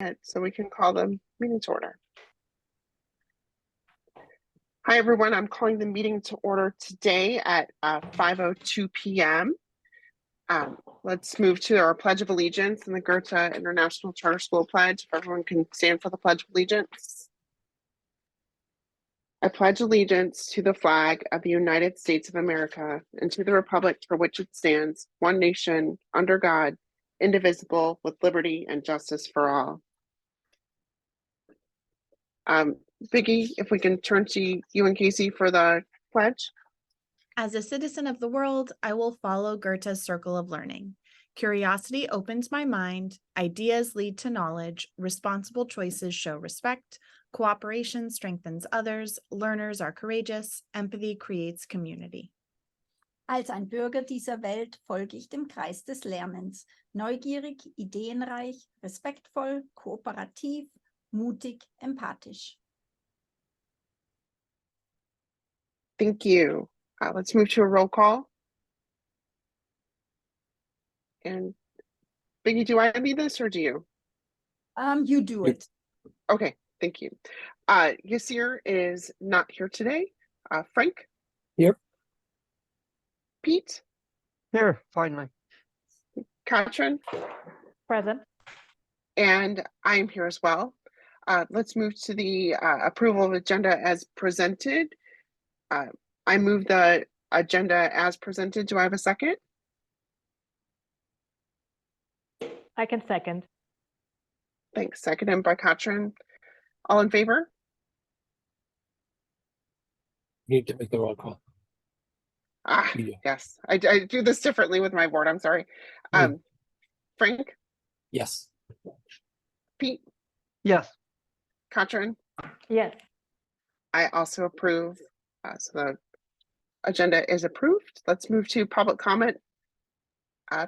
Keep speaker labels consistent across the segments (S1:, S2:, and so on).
S1: So we can call the meeting to order. Hi, everyone. I'm calling the meeting to order today at 5:02 p.m. Let's move to our Pledge of Allegiance and the Goethe International Charter School Pledge. If everyone can stand for the Pledge of Allegiance. I pledge allegiance to the flag of the United States of America and to the republic for which it stands, one nation, under God, indivisible, with liberty and justice for all. Vicki, if we can turn to you and Casey for the pledge.
S2: As a citizen of the world, I will follow Goethe's circle of learning. Curiosity opens my mind, ideas lead to knowledge, responsible choices show respect, cooperation strengthens others, learners are courageous, empathy creates community.
S3: Als ein Bürger dieser Welt folge ich dem Kreis des Lernens, neugierig, ideenreich, respektvoll, kooperativ, mutig, empathisch.
S1: Thank you. Let's move to a roll call. And Vicki, do I lead this or do you?
S3: You do it.
S1: Okay, thank you. Yasir is not here today. Frank?
S4: Here.
S1: Pete?
S4: Here, finally.
S1: Katrin?
S5: Present.
S1: And I'm here as well. Let's move to the approval of agenda as presented. I move the agenda as presented. Do I have a second?
S5: I can second.
S1: Thanks. Seconded by Katrin. All in favor?
S4: You need to make the roll call. Yeah.
S1: Yes. I do this differently with my board. I'm sorry. Frank?
S4: Yes.
S1: Pete?
S4: Yes.
S1: Katrin?
S5: Yes.
S1: I also approve. So the agenda is approved. Let's move to public comment.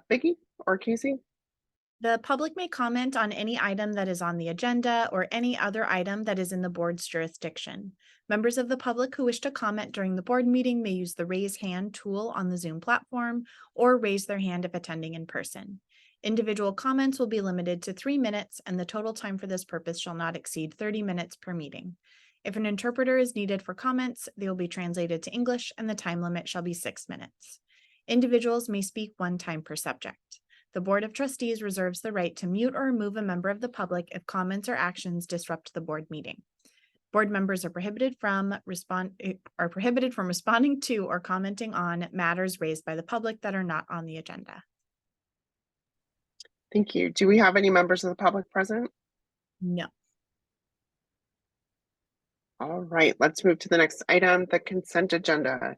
S1: Vicki or Casey?
S2: The public may comment on any item that is on the agenda or any other item that is in the board's jurisdiction. Members of the public who wish to comment during the board meeting may use the raise hand tool on the Zoom platform or raise their hand if attending in person. Individual comments will be limited to 3 minutes, and the total time for this purpose shall not exceed 30 minutes per meeting. If an interpreter is needed for comments, they will be translated to English, and the time limit shall be 6 minutes. Individuals may speak 1 time per subject. The Board of Trustees reserves the right to mute or remove a member of the public if comments or actions disrupt the board meeting. Board members are prohibited from responding to or commenting on matters raised by the public that are not on the agenda.
S1: Thank you. Do we have any members of the public present?
S2: No.
S1: All right, let's move to the next item, the consent agenda.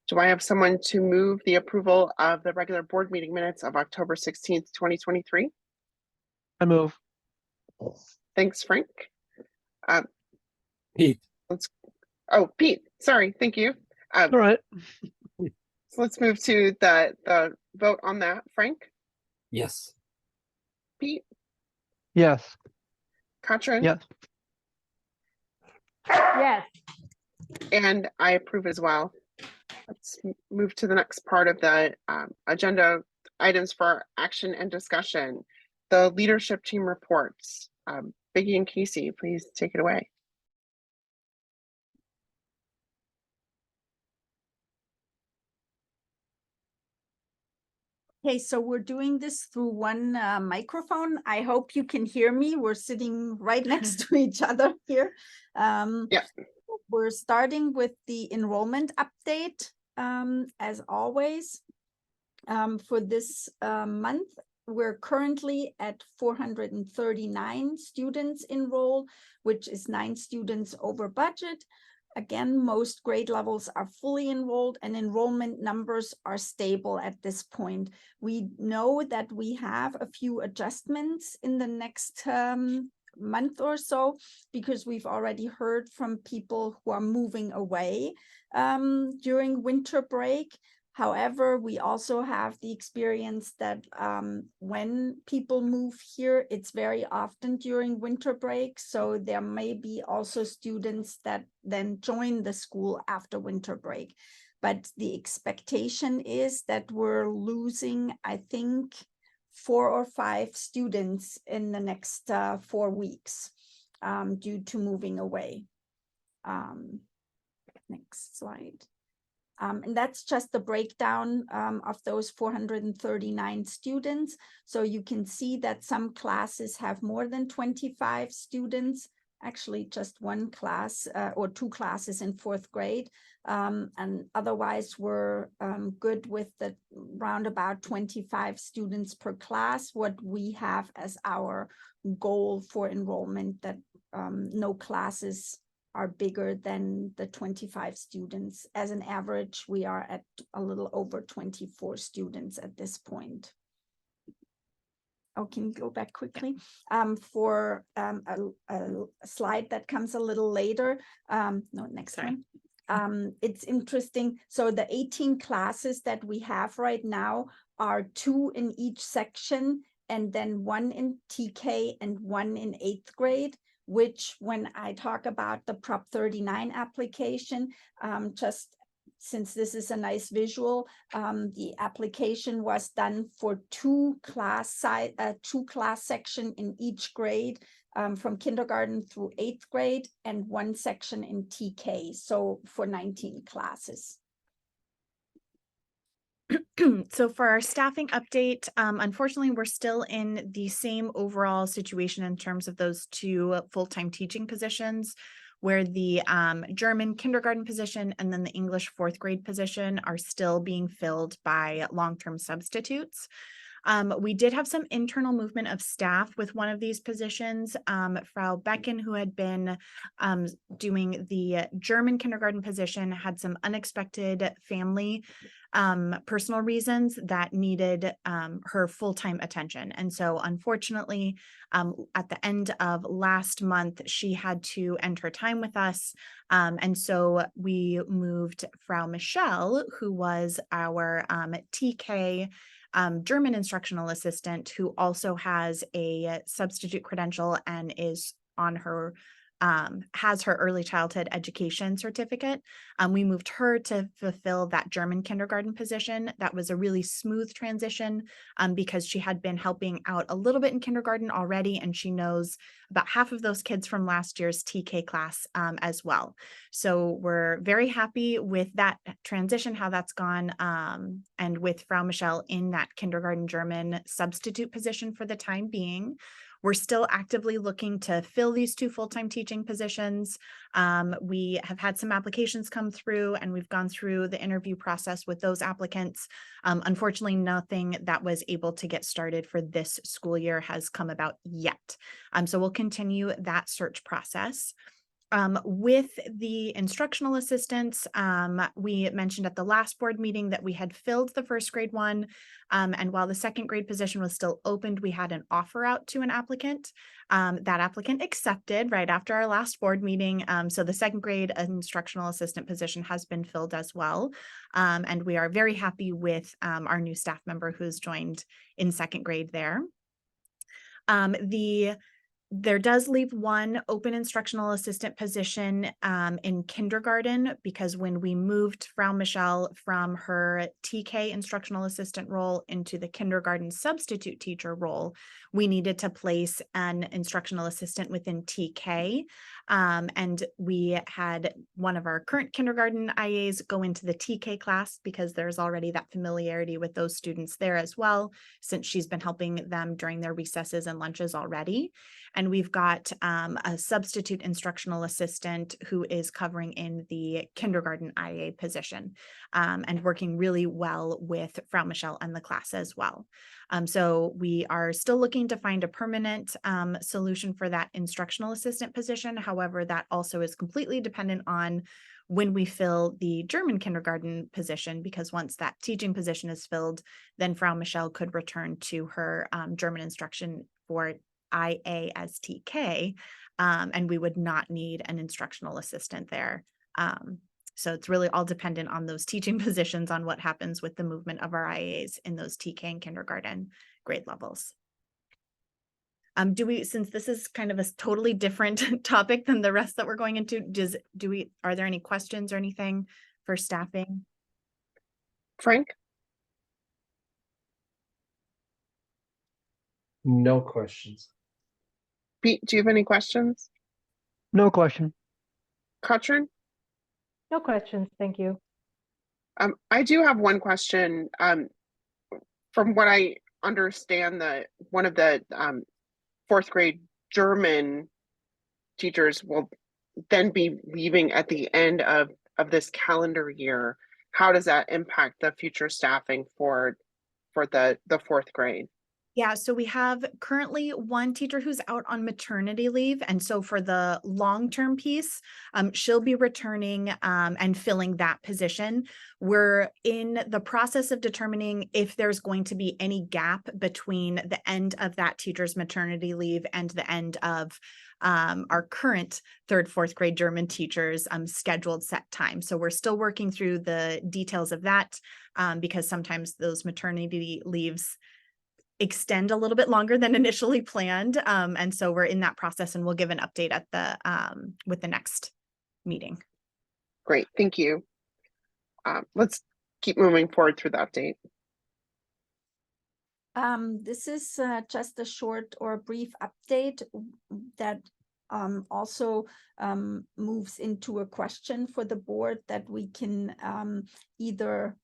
S1: Do I have someone to move the approval of the regular board meeting minutes of October 16th, 2023?
S4: I move.
S1: Thanks, Frank.
S4: Pete.
S1: Pete, sorry, thank you.
S4: All right.
S1: So let's move to the vote on that. Frank?
S4: Yes.
S1: Pete?
S4: Yes.
S1: Katrin?
S4: Yes.
S5: Yes.
S1: And I approve as well. Let's move to the next part of the agenda items for action and discussion. The leadership team reports. Vicki and Casey, please take it away.
S3: Okay, so we're doing this through one microphone. I hope you can hear me. We're sitting right next to each other here.
S1: Yeah.
S3: We're starting with the enrollment update, as always. For this month, we're currently at 439 students enrolled, which is 9 students over budget. Again, most grade levels are fully enrolled and enrollment numbers are stable at this point. We know that we have a few adjustments in the next month or so, because we've already heard from people who are moving away during winter break. However, we also have the experience that when people move here, it's very often during winter break. So there may be also students that then join the school after winter break. But the expectation is that we're losing, I think, 4 or 5 students in the next 4 weeks due to moving away. Next slide. And that's just the breakdown of those 439 students. So you can see that some classes have more than 25 students, actually just one class or 2 classes in 4th grade. And otherwise we're good with the round about 25 students per class, what we have as our goal for enrollment, that no classes are bigger than the 25 students. As an average, we are at a little over 24 students at this point. Oh, can you go back quickly? For a slide that comes a little later. No, next
S2: Sorry.
S3: one. It's interesting. So the 18 classes that we have right now are 2 in each section, and then 1 in TK and 1 in 8th grade, which when I talk about the Prop 39 application, just since this is a nice visual, the application was done for 2 class section in each grade, from kindergarten through 8th grade, and 1 section in TK, so for 19 classes.
S2: So for our staffing update, unfortunately, we're still in the same overall situation in terms of those 2 full-time teaching positions, where the German kindergarten position and then the English 4th grade position are still being filled by long-term substitutes. We did have some internal movement of staff with one of these positions. Frau Becken, who had been doing the German kindergarten position, had some unexpected family personal reasons that needed her full-time attention. And so unfortunately, at the end of last month, she had to end her time with us. And so we moved Frau Michelle, who was our TK German instructional assistant, who also has a substitute credential and is on her has her early childhood education certificate. We moved her to fulfill that German kindergarten position. That was a really smooth transition because she had been helping out a little bit in kindergarten already, and she knows about half of those kids from last year's TK class as well. So we're very happy with that transition, how that's gone, and with Frau Michelle in that kindergarten German substitute position for the time being. We're still actively looking to fill these 2 full-time teaching positions. We have had some applications come through, and we've gone through the interview process with those applicants. Unfortunately, nothing that was able to get started for this school year has come about yet. So we'll continue that search process. With the instructional assistants, we mentioned at the last board meeting that we had filled the 1st grade one. And while the 2nd grade position was still opened, we had an offer out to an applicant. That applicant accepted right after our last board meeting. So the 2nd grade instructional assistant position has been filled as well. And we are very happy with our new staff member who's joined in 2nd grade there. There does leave one open instructional assistant position in kindergarten, because when we moved Frau Michelle from her TK instructional assistant role into the kindergarten substitute teacher role, we needed to place an instructional assistant within TK. And we had one of our current kindergarten IAs go into the TK class because there's already that familiarity with those students there as well, since she's been helping them during their recesses and lunches already. And we've got a substitute instructional assistant who is covering in the kindergarten IA position and working really well with Frau Michelle and the class as well. So we are still looking to find a permanent solution for that instructional assistant position. However, that also is completely dependent on when we fill the German kindergarten position, because once that teaching position is filled, then Frau Michelle could return to her German instruction for IA as TK, and we would not need an instructional assistant there. So it's really all dependent on those teaching positions, on what happens with the movement of our IAs in those TK and kindergarten grade levels. Since this is kind of a totally different topic than the rest that we're going into, are there any questions or anything for staffing?
S1: Frank?
S4: No questions.
S1: Pete, do you have any questions?
S6: No question.
S1: Katrin?
S5: No questions, thank you.
S1: I do have one question. From what I understand, one of the fourth grade German teachers will then be leaving at the end of this calendar year. How does that impact the future staffing for the fourth grade?
S2: Yeah, so we have currently one teacher who's out on maternity leave. And so for the long-term piece, she'll be returning and filling that position. We're in the process of determining if there's going to be any gap between the end of that teacher's maternity leave and the end of our current third, fourth grade German teachers' scheduled set time. So we're still working through the details of that because sometimes those maternity leaves extend a little bit longer than initially planned. And so we're in that process and we'll give an update at the with the next meeting.
S1: Great, thank you. Let's keep moving forward through the update.
S3: This is just a short or brief update that also moves into a question for the board that we can either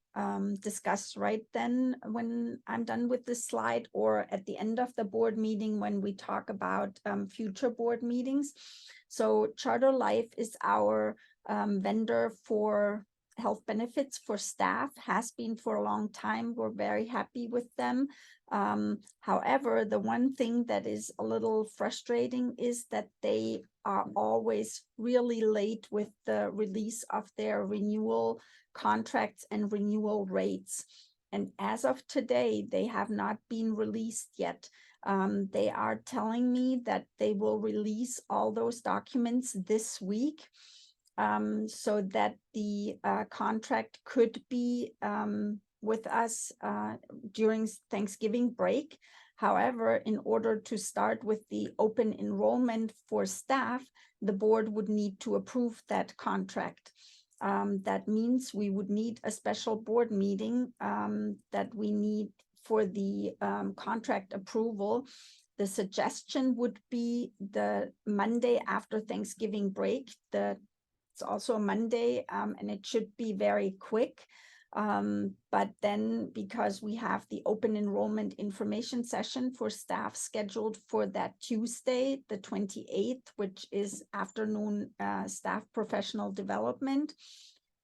S3: discuss right then when I'm done with this slide, or at the end of the board meeting when we talk about future board meetings. So Charter Life is our vendor for health benefits for staff, has been for a long time. We're very happy with them. However, the one thing that is a little frustrating is that they are always really late with the release of their renewal contracts and renewal rates. And as of today, they have not been released yet. They are telling me that they will release all those documents this week, so that the contract could be with us during Thanksgiving break. However, in order to start with the open enrollment for staff, the board would need to approve that contract. That means we would need a special board meeting that we need for the contract approval. The suggestion would be the Monday after Thanksgiving break. It's also a Monday, and it should be very quick. But then, because we have the open enrollment information session for staff scheduled for that Tuesday, the 28th, which is afternoon staff professional development.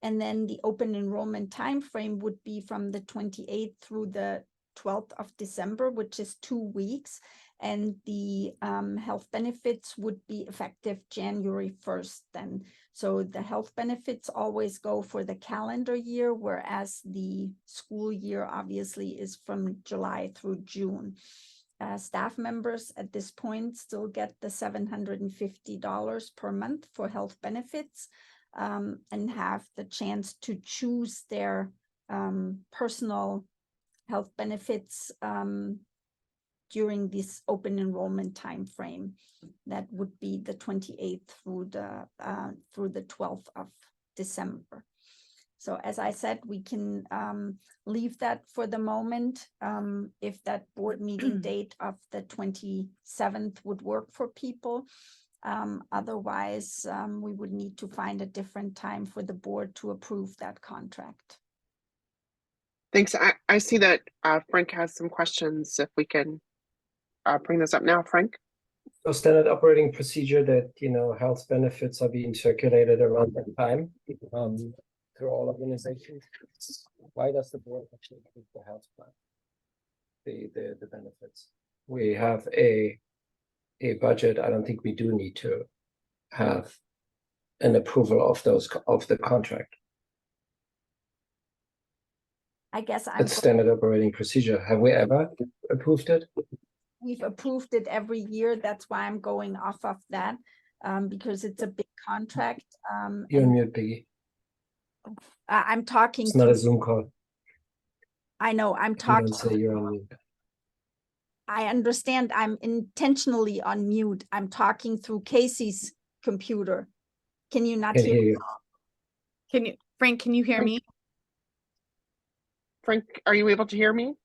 S3: And then the open enrollment timeframe would be from the 28th through the 12th of December, which is 2 weeks. And the health benefits would be effective January 1st then. So the health benefits always go for the calendar year, whereas the school year obviously is from July through June. Staff members at this point still get the $750 per month for health benefits, and have the chance to choose their personal health benefits during this open enrollment time frame. That would be the 28th through the 12th of December. So as I said, we can leave that for the moment if that board meeting date of the 27th would work for people. Otherwise, we would need to find a different time for the board to approve that contract.
S1: Thanks. I see that Frank has some questions. If we can bring this up now, Frank.
S4: So standard operating procedure that, health benefits are being circulated around that time through all organizations. Why does the board actually approve the health plan, the benefits? We have a budget. I don't think we do need to have an approval of the contract.
S3: I guess
S4: It's standard operating procedure. Have we ever approved it?
S3: We've approved it every year. That's why I'm going off of that, because it's a big contract.
S4: You're on mute, Peggy.
S3: I'm talking.
S4: It's not a Zoom call.
S3: I know, I'm
S4: You
S3: talking.
S4: don't say you're on mute.
S3: I understand I'm intentionally on mute. I'm talking through Casey's computer. Can you not
S4: Can't
S3: hear
S4: hear you.
S2: Frank, can you hear me?
S1: Frank, are you able to hear me?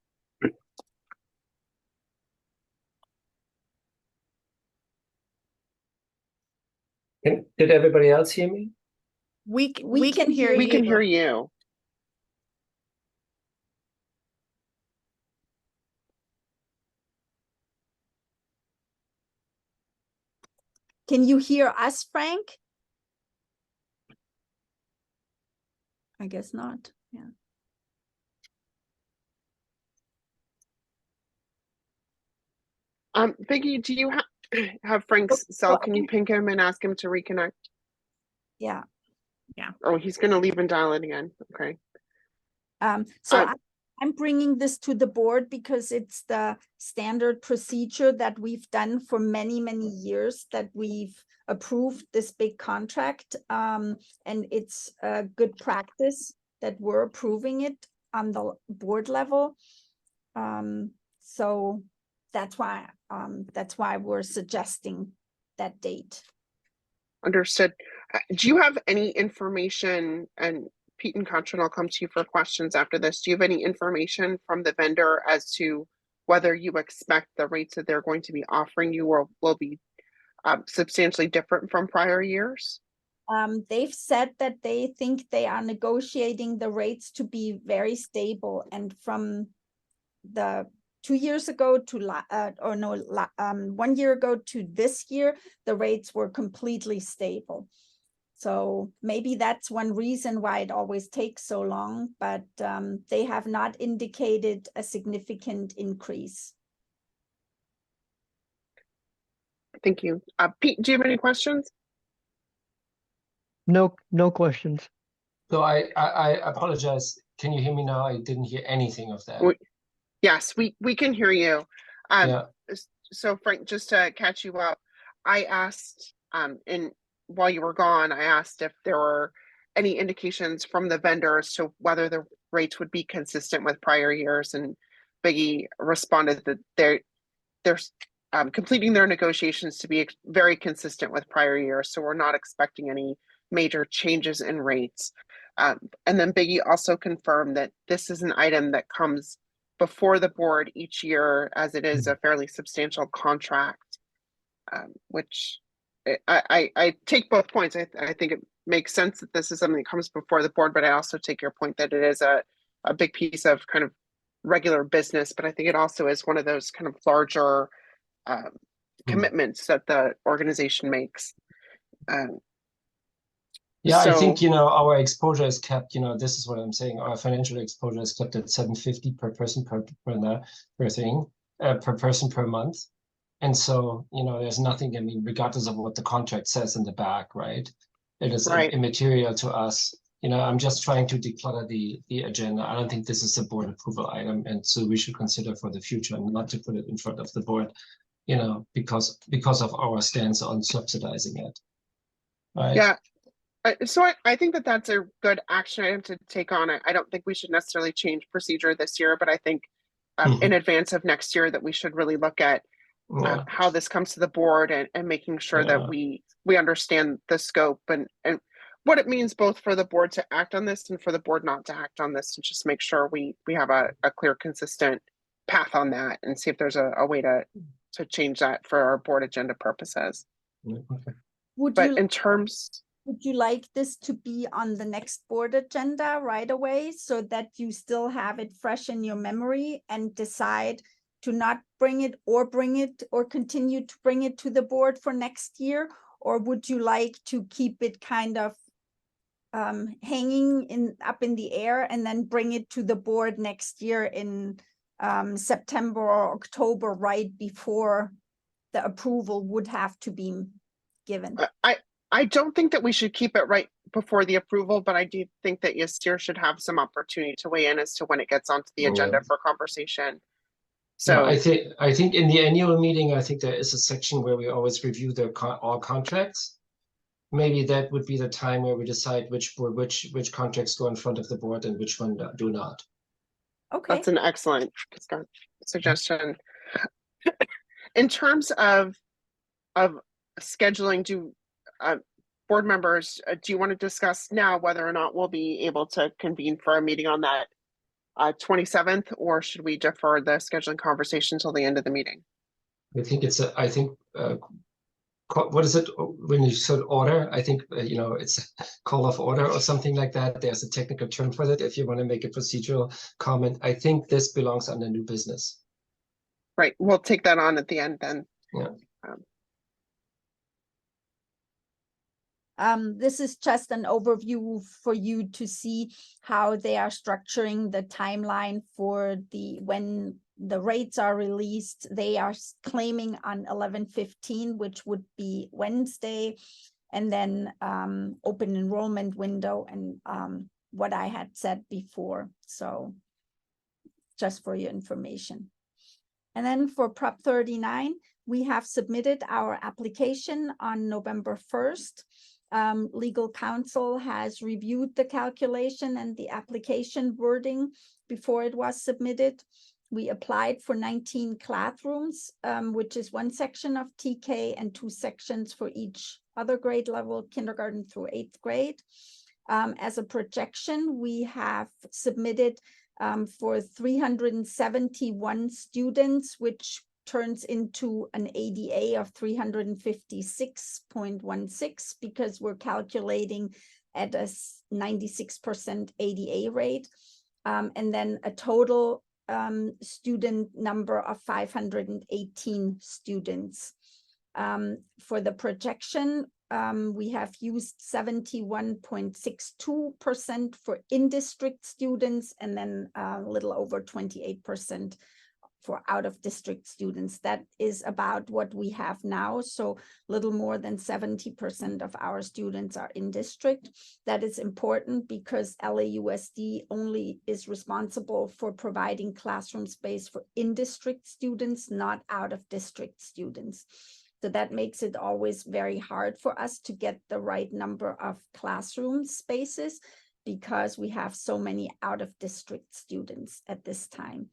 S4: Did everybody else hear me?
S2: We can hear
S1: We
S2: you.
S1: can hear you.
S3: Can you hear us, Frank? I guess not. Yeah.
S1: Vicky, do you have Frank's cell? Can you ping him and ask him to reconnect?
S3: Yeah.
S1: Oh, he's gonna leave and dial it again. Okay.
S3: So
S1: Uh,
S3: I'm bringing this to the board because it's the standard procedure that we've done for many, many years, that we've approved this big contract. And it's a good practice that we're approving it on the board level. So that's why we're suggesting that date.
S1: Understood. Do you have any information, and Pete and Contran, I'll come to you for questions after this. Do you have any information from the vendor as to whether you expect the rates that they're going to be offering you or will be substantially different from prior years?
S3: They've said that they think they are negotiating the rates to be very stable, and from the 2 years ago to 1 year ago to this year, the rates were completely stable. So maybe that's one reason why it always takes so long, but they have not indicated a significant increase.
S1: Thank you. Pete, do you have any questions?
S6: No questions.
S4: So I apologize. Can you hear me now? I didn't hear anything of that.
S1: Yes, we can hear you.
S4: Yeah.
S1: So Frank, just to catch you up, I asked while you were gone, I asked if there were any indications from the vendors to whether the rates would be consistent with prior years, and Biggie responded that they're completing their negotiations to be very consistent with prior years, so we're not expecting any major changes in rates. And then Biggie also confirmed that this is an item that comes before the board each year, as it is a fairly substantial contract, which I take both points. I think it makes sense that this is something that comes before the board, but I also take your point that it is a big piece of kind of regular business, but I think it also is one of those kind of larger commitments that the organization makes.
S4: Yeah, I
S1: So-
S4: think, our exposure is kept, this is what I'm saying. Our financial exposure is kept at 750 per person per person per month. And so, there's nothing, regardless of what the contract says in the back, right? It is
S1: Right.
S4: immaterial to us. I'm just trying to declutter the agenda. I don't think this is a board approval item. And so we should consider for the future not to put it in front of the board, because of our stance on subsidizing it. Right?
S1: Yeah. So I think that that's a good action item to take on. I don't think we should necessarily change procedure this year, but I think in advance of next year that we should really look at
S4: Yeah.
S1: how this comes to the board and making sure that we understand the scope and what it means both for the board to act on this and for the board not to act on this, and just make sure we have a clear, consistent path on that, and see if there's a way to change that for our board agenda purposes.
S4: Okay.
S1: But in terms,
S3: Would you like this to be on the next board agenda right away so that you still have it fresh in your memory and decide to not bring it or continue to bring it to the board for next year? Or would you like to keep it kind of hanging up in the air and then bring it to the board next year in September or October, right before the approval would have to be given?
S1: I don't think that we should keep it right before the approval, but I do think that Yasir should have some opportunity to weigh in as to when it gets onto the agenda for conversation. So
S4: I think in the annual meeting, I think there is a section where we always review all contracts. Maybe that would be the time where we decide which contracts go in front of the board and which one do not.
S3: Okay.
S1: that's an excellent suggestion. In terms of scheduling, board members, do you want to discuss now whether or not we'll be able to convene for a meeting on that 27th, or should we defer the scheduling conversation till the end of the meeting?
S4: I think what is it when you said order? I think, you know, it's a call of order or something like that. There's a technical term for that. If you want to make a procedural comment, I think this belongs under new business.
S1: Right, we'll take that on at the end then.
S3: This is just an overview for you to see how they are structuring the timeline for when the rates are released. They are claiming on 11/15, which would be Wednesday, and then open enrollment window and what I had said before. So just for your information. And then for Prop 39, we have submitted our application on November 1st. Legal counsel has reviewed the calculation and the application wording before it was submitted. We applied for 19 classrooms, which is one section of TK and 2 sections for each other grade level, kindergarten through 8th grade. As a projection, we have submitted for 371 students, which turns into an ADA of 356.16 because we're calculating at a 96% ADA rate. And then a total student number of 518 students. For the projection, we have used 71.62% for in-district students and then a little over 28% for out-of-district students. That is about what we have now. So a little more than 70% of our students are in district. That is important because LAUSD only is responsible for providing classroom space for in-district students, not out-of-district students. So that makes it always very hard for us to get the right number of classroom spaces because we have so many out-of-district students at this time.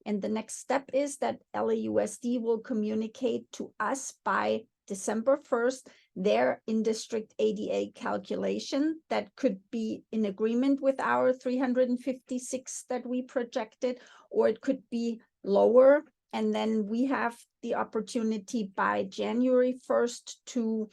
S3: And the next step is that LAUSD will communicate to us by December 1st, their in-district ADA calculation that could be in agreement with our 356 that we projected, or it could be lower. And then we have the opportunity by January 1st to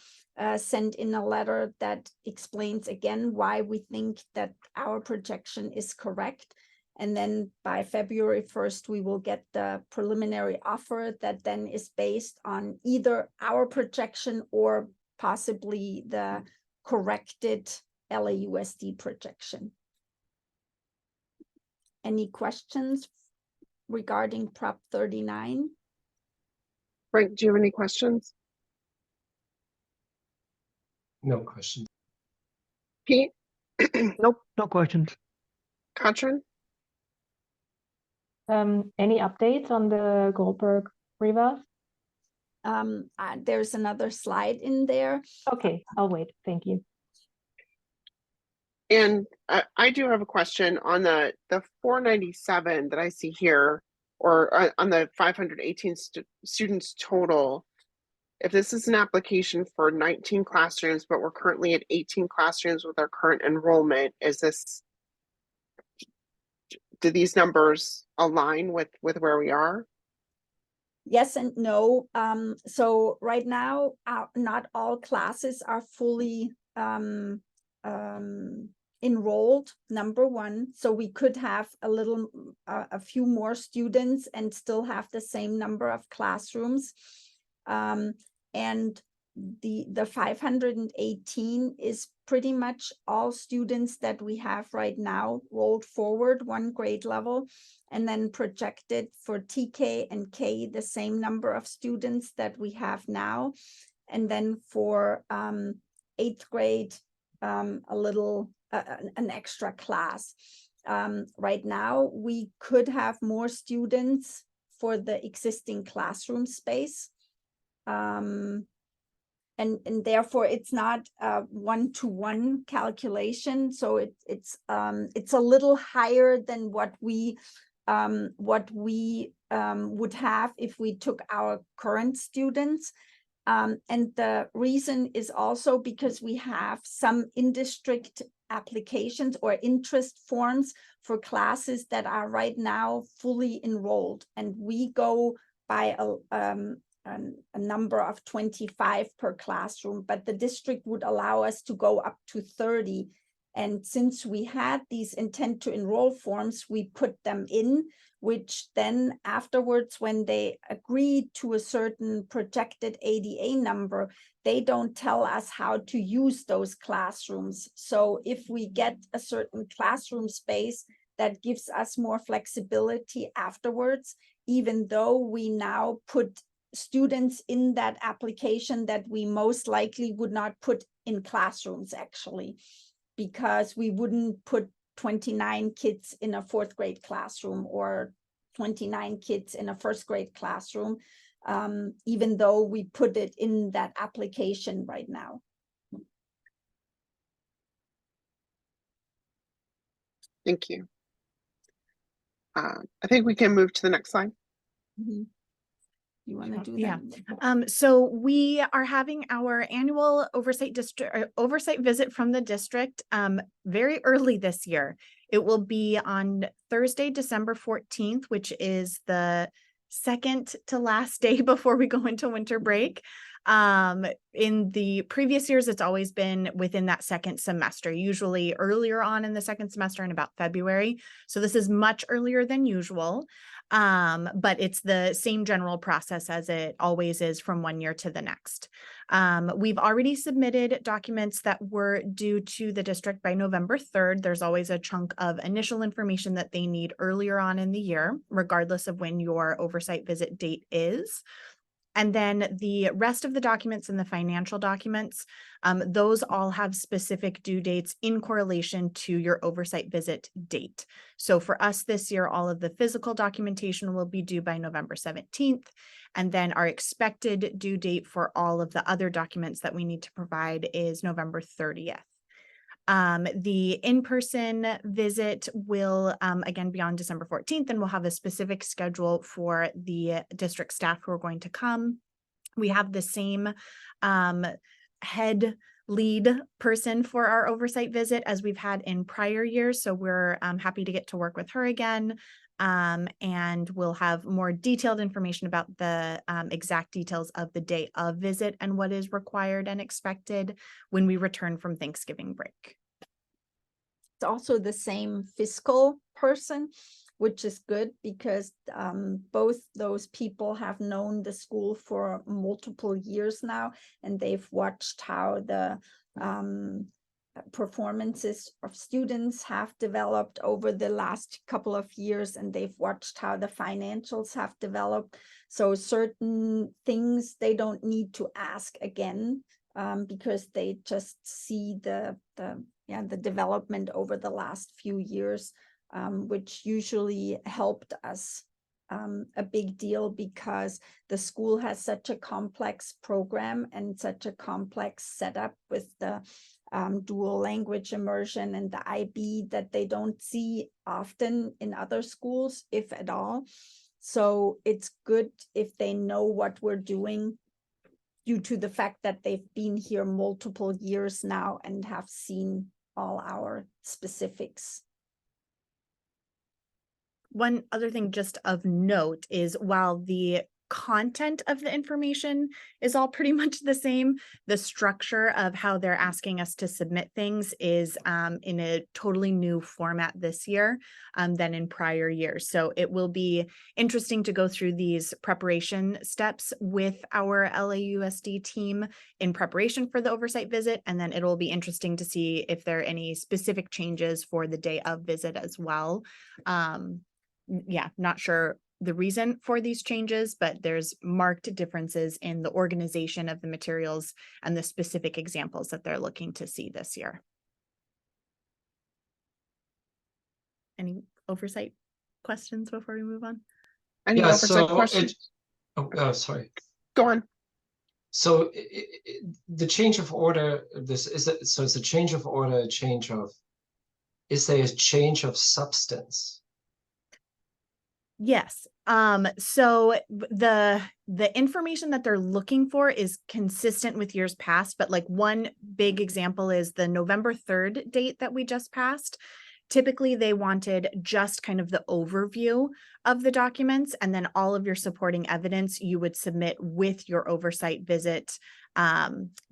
S3: send in a letter that explains again why we think that our projection is correct. And then by February 1st, we will get the preliminary offer that then is based on either our projection or possibly the corrected LAUSD projection. Any questions regarding Prop 39?
S1: Frank, do you have any questions?
S4: No questions.
S1: Pete?
S5: Nope, no questions.
S1: Katrin?
S5: Any updates on the Goldberg revals?
S3: There's another slide in there.
S5: Okay, I'll wait. Thank you.
S1: And I do have a question on the 497 that I see here, or on the 518 students total. If this is an application for 19 classrooms, but we're currently at 18 classrooms with our current enrollment, do these numbers align with where we are?
S3: Yes and no. So right now, not all classes are fully enrolled, number one. So we could have a few more students and still have the same number of classrooms. And the 518 is pretty much all students that we have right now rolled forward one grade level and then projected for TK and K, the same number of students that we have now. And then for 8th grade, an extra class. Right now, we could have more students for the existing classroom space. And therefore it's not a one-to-one calculation. So it's a little higher than what we would have if we took our current students. And the reason is also because we have some in-district applications or interest forms for classes that are right now fully enrolled. And we go by a number of 25 per classroom, but the district would allow us to go up to 30. And since we had these intent to enroll forms, we put them in, which then afterwards, when they agreed to a certain projected ADA number, they don't tell us how to use those classrooms. So if we get a certain classroom space that gives us more flexibility afterwards, even though we now put students in that application that we most likely would not put in classrooms actually, because we wouldn't put 29 kids in a 4th grade classroom or 29 kids in a 1st grade classroom, even though we put it in that application right now.
S1: Thank you. I think we can move to the next slide.
S3: Mhm. You want to do that?
S2: Yeah. So we are having our annual oversight visit from the district very early this year. It will be on Thursday, December 14th, which is the second to last day before we go into winter break. In the previous years, it's always been within that second semester, usually earlier on in the second semester in about February. So this is much earlier than usual. But it's the same general process as it always is from one year to the next. We've already submitted documents that were due to the district by November 3rd. There's always a chunk of initial information that they need earlier on in the year, regardless of when your oversight visit date is. And then the rest of the documents and the financial documents, those all have specific due dates in correlation to your oversight visit date. So for us this year, all of the physical documentation will be due by November 17th. And then our expected due date for all of the other documents that we need to provide is November 30th. The in-person visit will again be on December 14th, and we'll have a specific schedule for the district staff who are going to come. We have the same head lead person for our oversight visit as we've had in prior years. So we're happy to get to work with her again. And we'll have more detailed information about the exact details of the day of visit and what is required and expected when we return from Thanksgiving break.
S3: It's also the same fiscal person, which is good because both those people have known the school for multiple years now, and they've watched how the performances of students have developed over the last couple of years, and they've watched how the financials have developed. So certain things they don't need to ask again because they just see the development over the last few years, which usually helped us a big deal because the school has such a complex program and such a complex setup with the dual language immersion and the IB that they don't see often in other schools, if at all. So it's good if they know what we're doing due to the fact that they've been here multiple years now and have seen all our specifics.
S2: One other thing just of note is while the content of the information is all pretty much the same, the structure of how they're asking us to submit things is in a totally new format this year than in prior years. So it will be interesting to go through these preparation steps with our LAUSD team in preparation for the oversight visit. And then it'll be interesting to see if there are any specific changes for the day of visit as well. Yeah, not sure the reason for these changes, but there's marked differences in the organization of the materials and the specific examples that they're looking to see this year. Any oversight questions before we move on?
S1: Any
S6: Yeah,
S1: oversight
S6: so
S1: questions?
S6: sorry.
S1: Go on.
S6: So the change of order, so it's a change of order, is there a change of substance?
S2: Yes. So the information that they're looking for is consistent with years past, but like one big example is the November 3rd date that we just passed. Typically, they wanted just kind of the overview of the documents, and then all of your supporting evidence you would submit with your oversight visit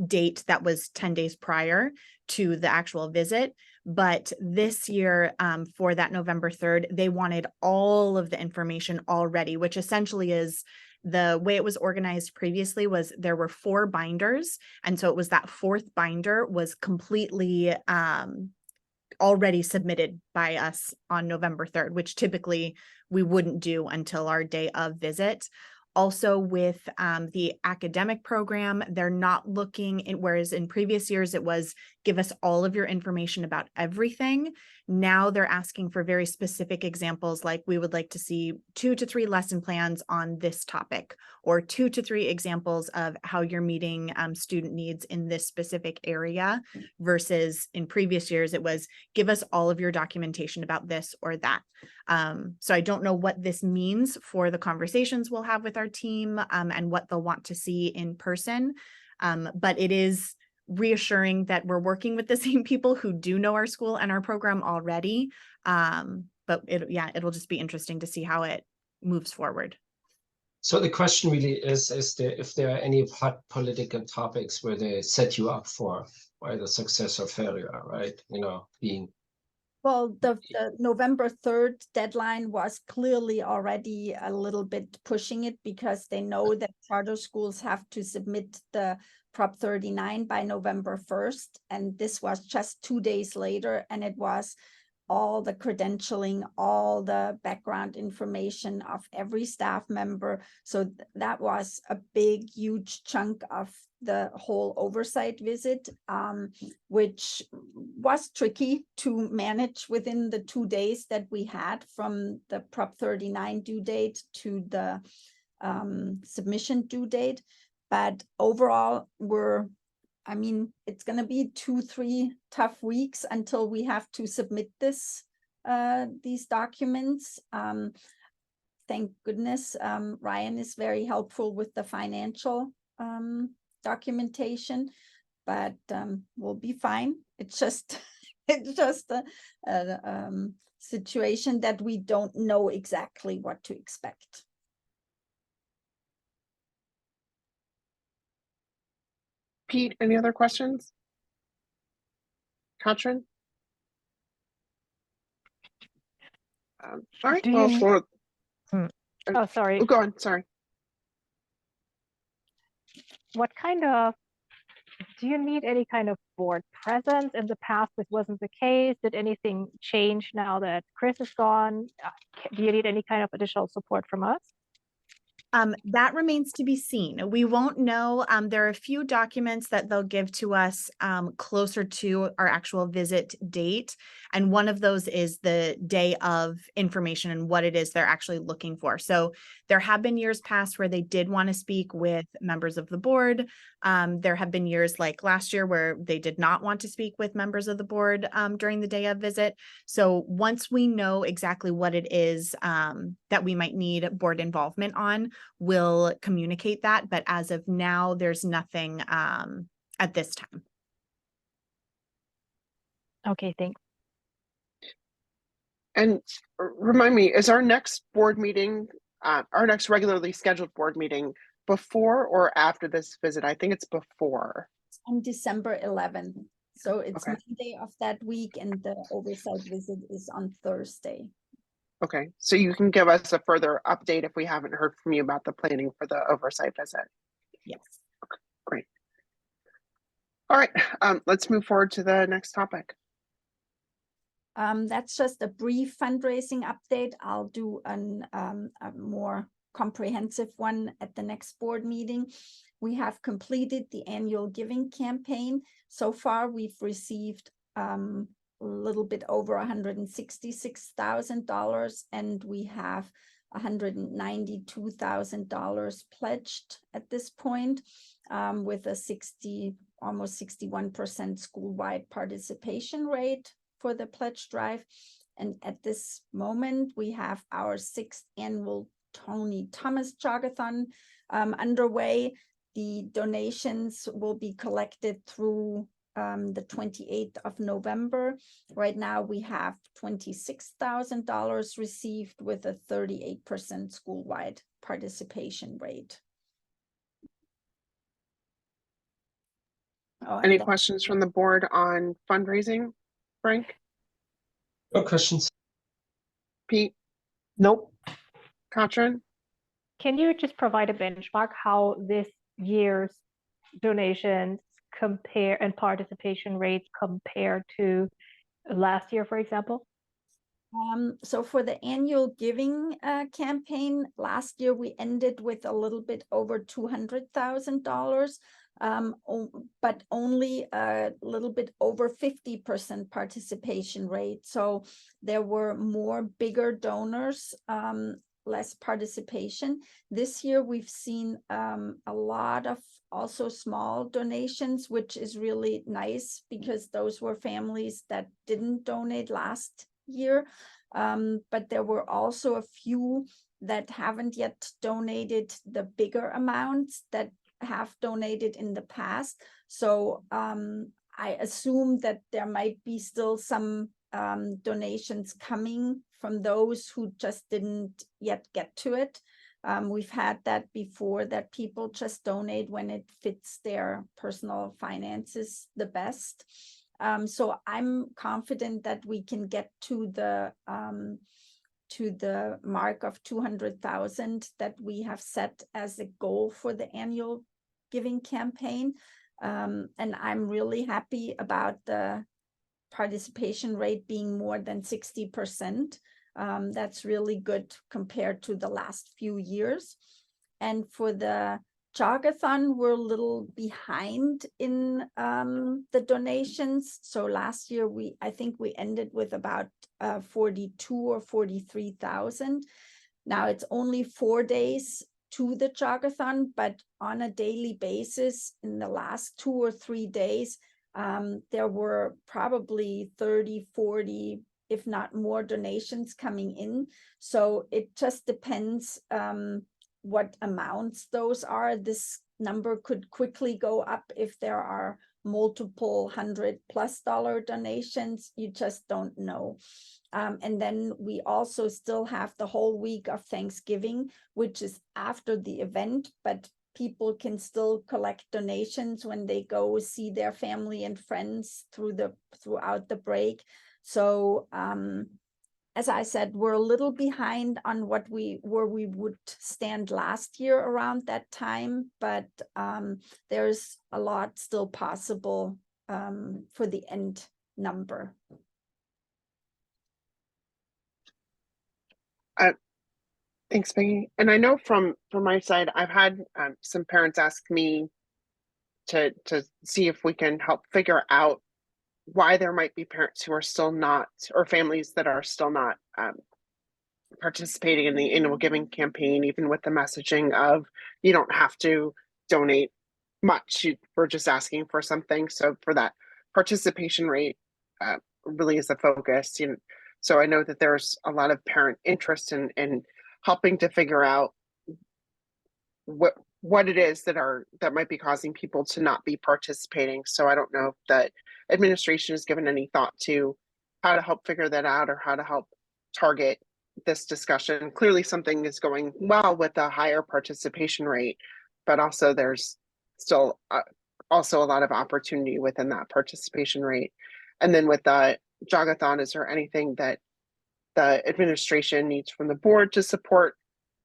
S2: date that was 10 days prior to the actual visit. But this year, for that November 3rd, they wanted all of the information already, which essentially is the way it was organized previously was there were 4 binders. And so it was that 4th binder was completely already submitted by us on November 3rd, which typically we wouldn't do until our day of visit. Also with the academic program, they're not looking in, whereas in previous years it was give us all of your information about everything. Now they're asking for very specific examples, like we would like to see 2 to 3 lesson plans on this topic, or 2 to 3 examples of how you're meeting student needs in this specific area, versus in previous years it was give us all of your documentation about this or that. So I don't know what this means for the conversations we'll have with our team and what they'll want to see in person. But it is reassuring that we're working with the same people who do know our school and our program already. But it'll just be interesting to see how it moves forward.
S6: So the question really is there, if there are any hot political topics where they set you up for either success or failure, right? You know, being.
S3: Well, the November 3rd deadline was clearly already a little bit pushing it, because they know that charter schools have to submit the Prop 39 by November 1st. And this was just 2 days later, and it was all the credentialing, all the background information of every staff member. So that was a big, huge chunk of the whole oversight visit, which was tricky to manage within the 2 days that we had from the Prop 39 due date to the submission due date. But overall, it's going to be 2-3 tough weeks until we have to submit these documents. Thank goodness Ryan is very helpful with the financial documentation, but we'll be fine. It's just a situation that we don't know exactly what to expect.
S1: Pete, any other questions? Katrin? All right,
S5: Do
S1: well,
S5: you- Oh, sorry.
S1: go on, sorry.
S5: Do you need any kind of board presence? In the past, this wasn't the case. Did anything change now that Chris is gone? Do you need any kind of additional support from us?
S2: That remains to be seen. We won't know. There are a few documents that they'll give to us closer to our actual visit date. And one of those is the day of information and what it is they're actually looking for. So there have been years past where they did want to speak with members of the board. There have been years like last year where they did not want to speak with members of the board during the day of visit. So once we know exactly what it is that we might need board involvement on, we'll communicate that. But as of now, there's nothing at this time.
S5: Okay, thanks.
S1: And remind me, is our next board meeting, our next regularly scheduled board meeting before or after this visit? I think it's before.
S3: On December 11th. So it's
S1: Okay.
S3: Monday of that week, and the oversight visit is on Thursday.
S1: Okay, so you can give us a further update if we haven't heard from you about the planning for the oversight visit.
S3: Yes.
S1: Okay, great. All right, let's move forward to the next topic.
S3: That's just a brief fundraising update. I'll do a more comprehensive one at the next board meeting. We have completed the annual giving campaign. So far, we've received a little bit over $166,000, and we have $192,000 pledged at this point, with a almost 61% school-wide participation rate for the pledge drive. And at this moment, we have our 6th annual Tony Thomas Jogathon underway. The donations will be collected through the 28th of November. Right now, we have $26,000 received with a 38% school-wide participation rate. Oh, and
S1: Any
S3: then-
S1: questions from the board on fundraising? Frank,
S6: No questions.
S1: Pete,
S4: Nope.
S1: Katrin?
S5: Can you just provide a benchmark how this year's donations compare and participation rates compare to last year, for example?
S3: So for the annual giving campaign, last year we ended with a little bit over $200,000, but only a little bit over 50% participation rate. So there were more bigger donors, less participation. This year we've seen a lot of also small donations, which is really nice because those were families that didn't donate last year, but there were also a few that haven't yet donated the bigger amounts that have donated in the past. So I assume that there might be still some donations coming from those who just didn't yet get to it. We've had that before, that people just donate when it fits their personal finances the best. So I'm confident that we can get to the mark of 200,000 that we have set as a goal for the annual giving campaign. And I'm really happy about the participation rate being more than 60%. That's really good compared to the last few years. And for the Jogathon, we're a little behind in the donations. So last year, I think we ended with about 42 or 43,000. Now it's only 4 days to the Jogathon, but on a daily basis, in the last 2 or 3 days, there were probably 30, 40, if not more donations coming in. So it just depends what amounts those are. This number could quickly go up if there are multiple $100+ donations. You just don't know. And then we also still have the whole week of Thanksgiving, which is after the event, but people can still collect donations when they go see their family and friends throughout the break. So as I said, we're a little behind on where we would stand last year around that time, but there's a lot still possible for the end number.
S1: Thanks, Peggy. And I know from my side, I've had some parents ask me to see if we can help figure out why there might be parents who are still not, or families that are still not participating in the annual giving campaign, even with the messaging of you don't have to donate much, we're just asking for something. So for that participation rate really is the focus. So I know that there's a lot of parent interest in helping to figure out what it is that might be causing people to not be participating. So I don't know if that administration has given any thought to how to help figure that out or how to help target this discussion. Clearly something is going well with a higher participation rate, but also there's still also a lot of opportunity within that participation rate. And then with the Jogathon, is there anything that the administration needs from the board to support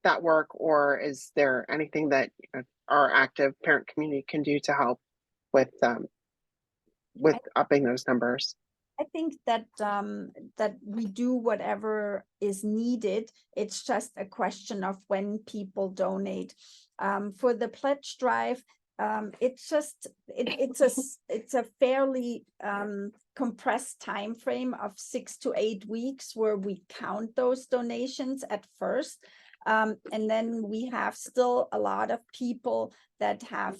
S1: that work, or is there anything that our active parent community can do to help with upping those numbers?
S3: I think that that we do whatever is needed. It's just a question of when people donate. For the pledge drive, it's a fairly compressed time frame of 6 to 8 weeks where we count those donations at first. And then we have still a lot of people that have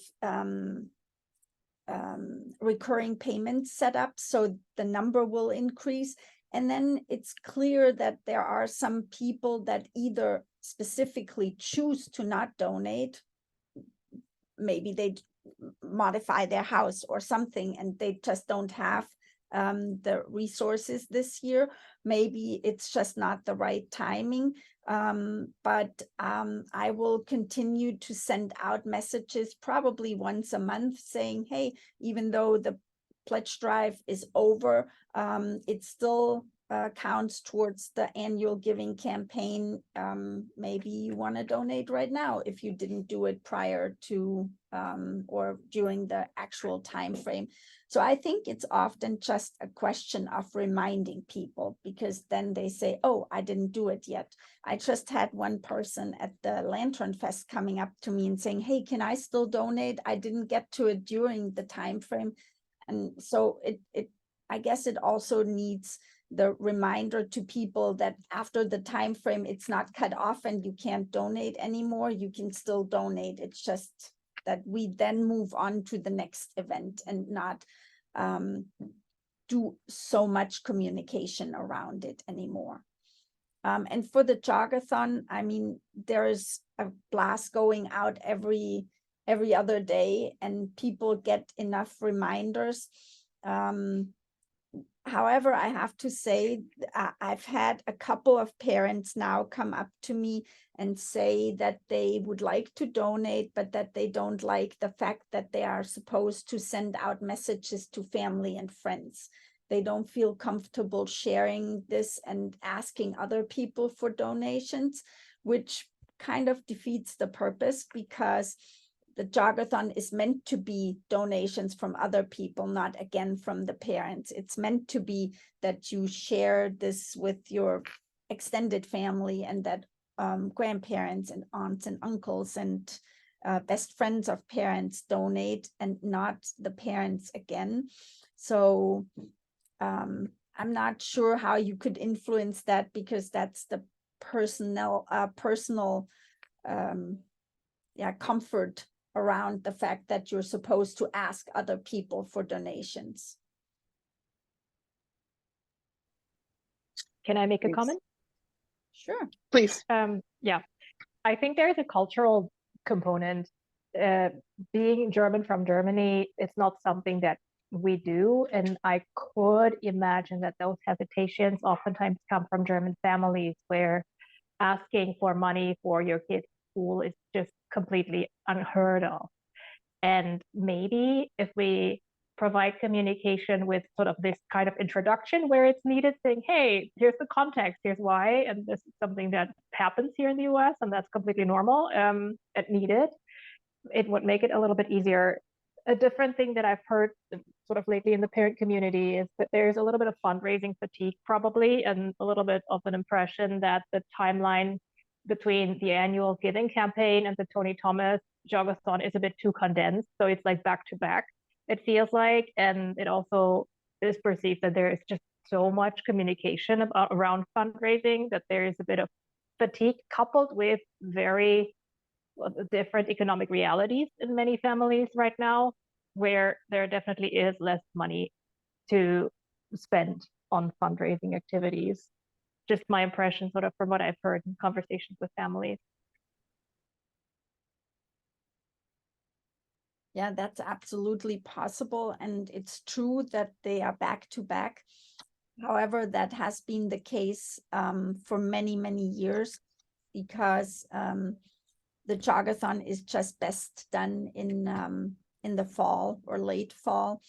S3: recurring payments set up, so the number will increase. And then it's clear that there are some people that either specifically choose to not donate. Maybe they modify their house or something, and they just don't have the resources this year. Maybe it's just not the right timing. But I will continue to send out messages probably once a month saying, hey, even though the pledge drive is over, it still counts towards the annual giving campaign. Maybe you want to donate right now if you didn't do it prior to or during the actual time frame. So I think it's often just a question of reminding people, because then they say, oh, I didn't do it yet. I just had one person at the Lantern Fest coming up to me and saying, hey, can I still donate? I didn't get to it during the time frame. And so I guess it also needs the reminder to people that after the time frame, it's not cut off and you can't donate anymore. You can still donate. It's just that we then move on to the next event and not do so much communication around it anymore. And for the Jogathon, I mean, there's a blast going out every other day, and people get enough reminders. However, I have to say, I've had a couple of parents now come up to me and say that they would like to donate, but that they don't like the fact that they are supposed to send out messages to family and friends. They don't feel comfortable sharing this and asking other people for donations, which kind of defeats the purpose, because the Jogathon is meant to be donations from other people, not again from the parents. It's meant to be that you share this with your extended family, and that grandparents and aunts and uncles and best friends of parents donate, and not the parents again. So I'm not sure how you could influence that, because that's the personal comfort around the fact that you're supposed to ask other people for donations.
S5: Can I make a
S1: Thanks.
S5: comment?
S3: Sure.
S1: Please.
S5: Yeah, I think there's a cultural component. Being German from Germany, it's not something that we do. And I could imagine that those hesitations oftentimes come from German families, where asking for money for your kid's school is just completely unheard of. And maybe if we provide communication with sort of this kind of introduction where it's needed, saying, hey, here's the context, here's why, and this is something that happens here in the US, and that's completely normal and needed, it would make it a little bit easier. A different thing that I've heard sort of lately in the parent community is that there's a little bit of fundraising fatigue probably, and a little bit of an impression that the timeline between the annual giving campaign and the Tony Thomas Jogathon is a bit too condensed. So it's like back to back, it feels like. And it also is perceived that there is just so much communication around fundraising that there is a bit of fatigue, coupled with very different economic realities in many families right now, where there definitely is less money to spend on fundraising activities. Just my impression, sort of from what I've heard in conversations with families.
S3: Yeah, that's absolutely possible. And it's true that they are back to back. However, that has been the case for many, many years, because the Jogathon is just best done in the fall or late fall.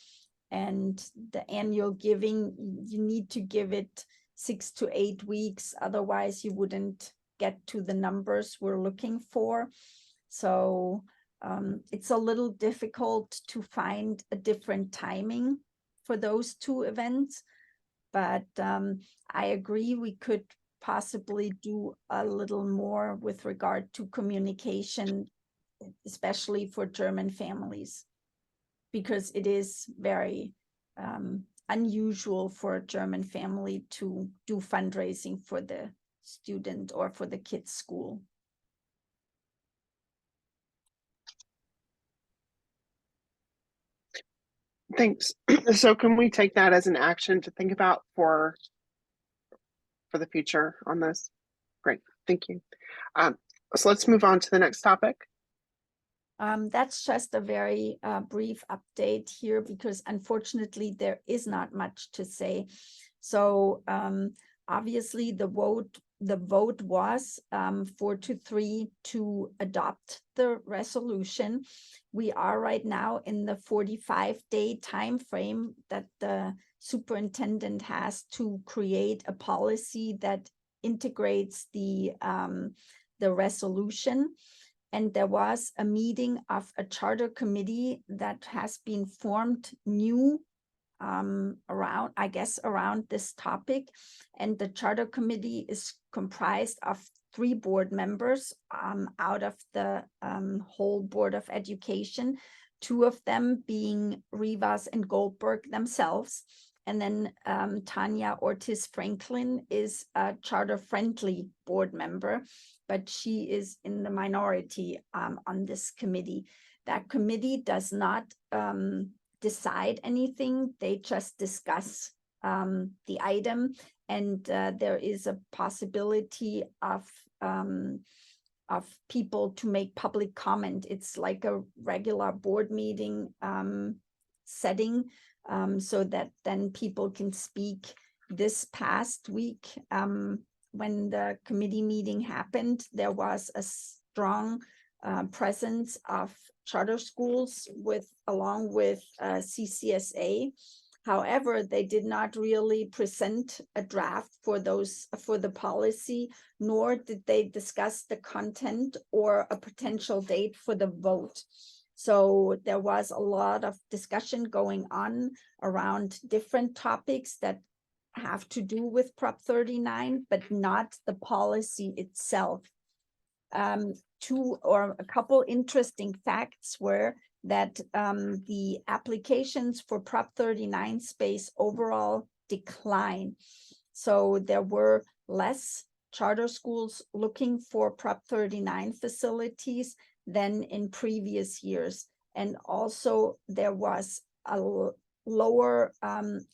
S3: And the annual giving, you need to give it 6 to 8 weeks. Otherwise, you wouldn't get to the numbers we're looking for. So it's a little difficult to find a different timing for those two events. But I agree, we could possibly do a little more with regard to communication, especially for German families, because it is very unusual for a German family to do fundraising for the student or for the kids' school.
S1: Thanks. So can we take that as an action to think about for the future on this? Great, thank you. So let's move on to the next topic.
S3: That's just a very brief update here because unfortunately there is not much to say. So obviously the vote was 4-3 to adopt the resolution. We are right now in the 45-day time frame that the superintendent has to create a policy that integrates the resolution. And there was a meeting of a charter committee that has been formed new around this topic. And the charter committee is comprised of 3 board members out of the whole Board of Education, 2 of them being Rivas and Goldberg themselves. And then Tanya Ortiz Franklin is a charter-friendly board member, but she is in the minority on this committee. That committee does not decide anything. They just discuss the item, and there is a possibility of people to make public comment. It's like a regular board meeting setting, so that then people can speak. This past week, when the committee meeting happened, there was a strong presence of charter schools along with CCSA. However, they did not really present a draft for the policy, nor did they discuss the content or a potential date for the vote. So there was a lot of discussion going on around different topics that have to do with Prop 39, but not the policy itself. A couple interesting facts were that the applications for Prop 39 space overall decline. So there were less charter schools looking for Prop 39 facilities than in previous years. And also there was a lower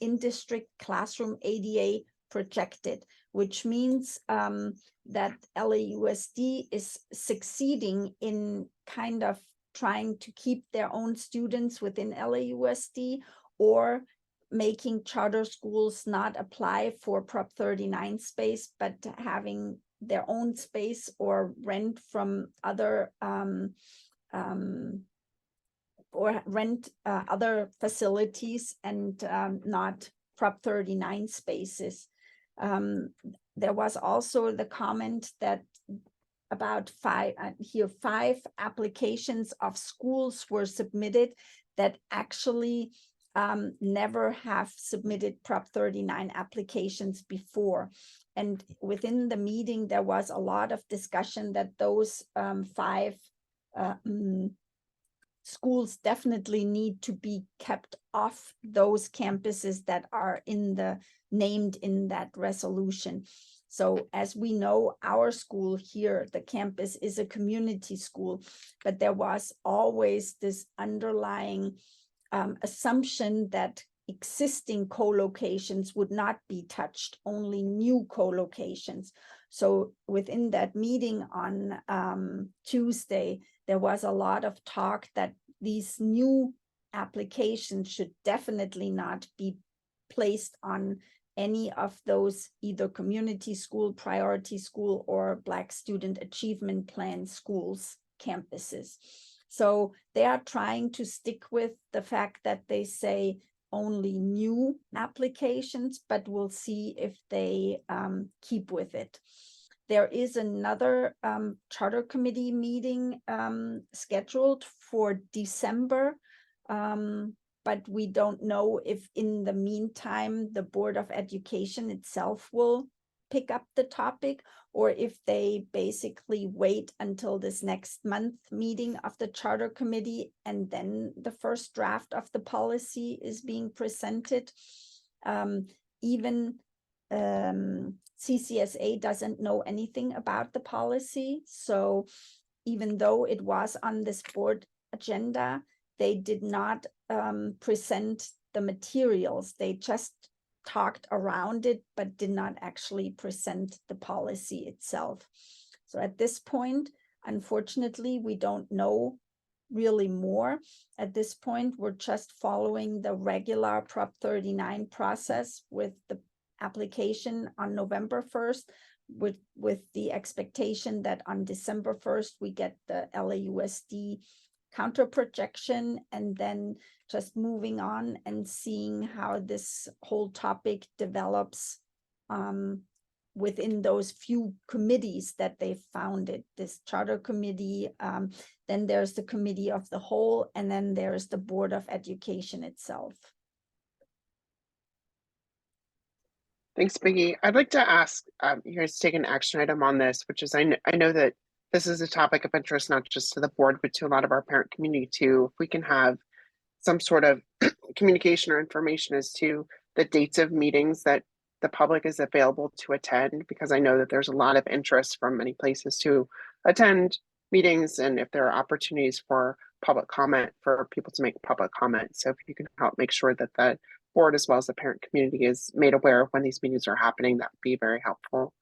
S3: in-district classroom ADA projected, which means that LAUSD is succeeding in kind of trying to keep their own students within LAUSD, or making charter schools not apply for Prop 39 space, but having their own space or rent from other other facilities and not Prop 39 spaces. There was also the comment that about 5 applications of schools were submitted that actually never have submitted Prop 39 applications before. And within the meeting, there was a lot of discussion that those 5 schools definitely need to be kept off those campuses that are named in that resolution. So as we know, our school here, the campus, is a community school, but there was always this underlying assumption that existing co-locations would not be touched, only new co-locations. So within that meeting on Tuesday, there was a lot of talk that these new applications should definitely not be placed on any of those either community school, priority school, or Black Student Achievement Plan schools campuses. So they are trying to stick with the fact that they say only new applications, but we'll see if they keep with it. There is another charter committee meeting scheduled for December, but we don't know if in the meantime the Board of Education itself will pick up the topic, or if they basically wait until this next month meeting of the charter committee and then the first draft of the policy is being presented. Even CCSA doesn't know anything about the policy. So even though it was on this board agenda, they did not present the materials. They just talked around it, but did not actually present the policy itself. So at this point, unfortunately, we don't know really more. At this point, we're just following the regular Prop 39 process with the application on November 1st, with the expectation that on December 1st, we get the LAUSD counter projection, and then just moving on and seeing how this whole topic develops within those few committees that they founded, this charter committee, then there's the committee of the whole, and then there's the Board of Education itself.
S1: Thanks, Biggie. I'd like to ask you guys to take an action item on this, which is I know that this is a topic of interest, not just to the board, but to a lot of our parent community too. If we can have some sort of communication or information as to the dates of meetings that the public is available to attend, because I know that there's a lot of interest from many places to attend meetings, and if there are opportunities for public comment, for people to make public comment. So if you can help make sure that the board as well as the parent community is made aware of when these meetings are happening, that would be very helpful.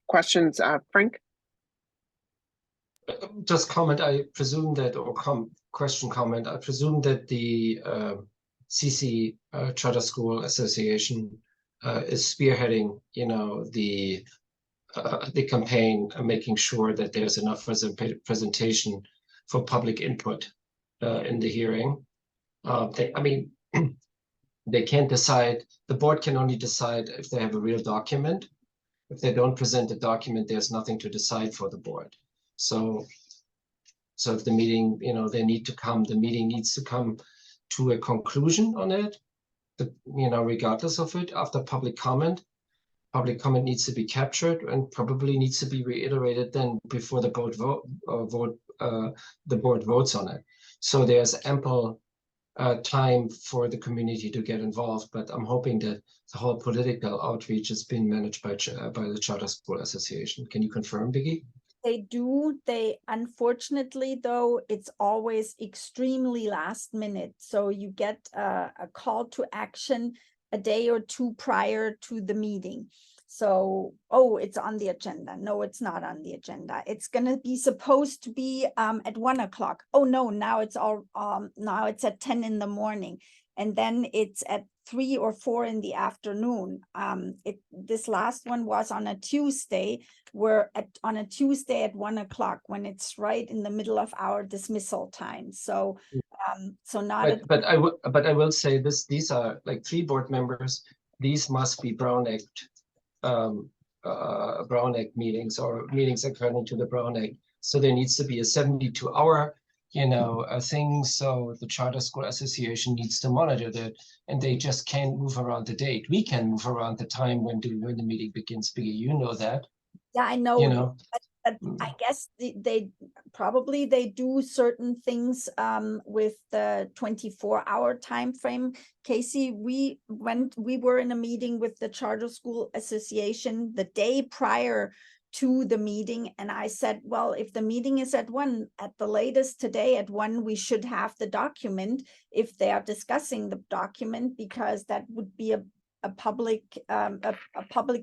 S1: Questions, Frank?
S6: Just comment, I presume that, or comment, I presume that the CC Charter School Association is spearheading, the campaign, making sure that there's enough presentation for public input in the hearing. They can't decide, the board can only decide if they have a real document. If they don't present a document, there's nothing to decide for the board. So if the meeting, they need to come, the meeting needs to come to a conclusion on it, regardless of it, after public comment. Public comment needs to be captured and probably needs to be reiterated then before the board votes on it. So there's ample time for the community to get involved, but I'm hoping that the whole political outreach is being managed by the Charter School Association. Can you confirm, Biggie?
S3: They do. They, unfortunately, though, it's always extremely last minute. So you get a call to action a day or two prior to the meeting. So, oh, it's on the agenda. No, it's not on the agenda. It's going to be supposed to be at 1 o'clock. Oh, no, now it's now it's at 10 in the morning. And then it's at 3 or 4 in the afternoon. This last one was on a Tuesday, on a Tuesday at 1 o'clock, when it's right in the middle of our dismissal time. So,
S6: But I will say this: these are like 3 board members. These must be Brown Act meetings, or meetings according to the Brown Act. So there needs to be a 72-hour thing. So the Charter School Association needs to monitor that, and they just can't move around the date. We can move around the time when the meeting begins. Biggie, that.
S3: Yeah, I know. But I guess they probably do certain things with the 24-hour time frame. Casey, we were in a meeting with the Charter School Association the day prior to the meeting, and I said, well, if the meeting is at 1, at the latest today at 1, we should have the document if they are discussing the document, because that would be a public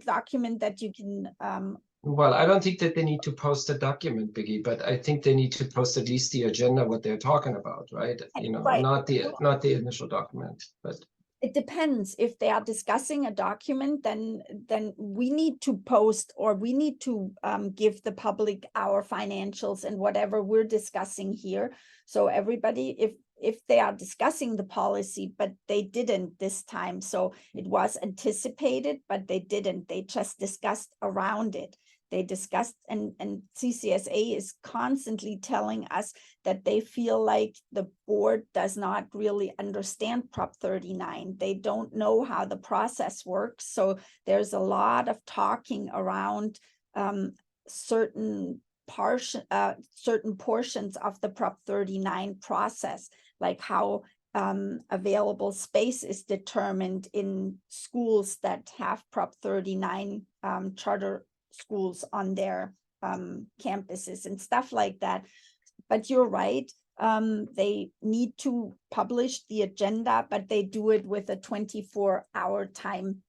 S3: document that you can
S6: Well, I don't think that they need to post a document, Biggie, but I think they need to post at least the agenda, what they're talking about, right?
S3: Right.
S6: Not the initial document, but
S3: it depends. If they are discussing a document, then we need to post, or we need to give the public our financials and whatever we're discussing here. So everybody, if they are discussing the policy, but they didn't this time, so it was anticipated, but they didn't. They just discussed around it. They discussed, and CCSA is constantly telling us that they feel like the board does not really understand Prop 39. They don't know how the process works. So there's a lot of talking around certain portions of the Prop 39 process, like how available space is determined in schools that have Prop 39 charter schools on their campuses and stuff like that. But you're right, they need to publish the agenda, but they do it with a 24-hour time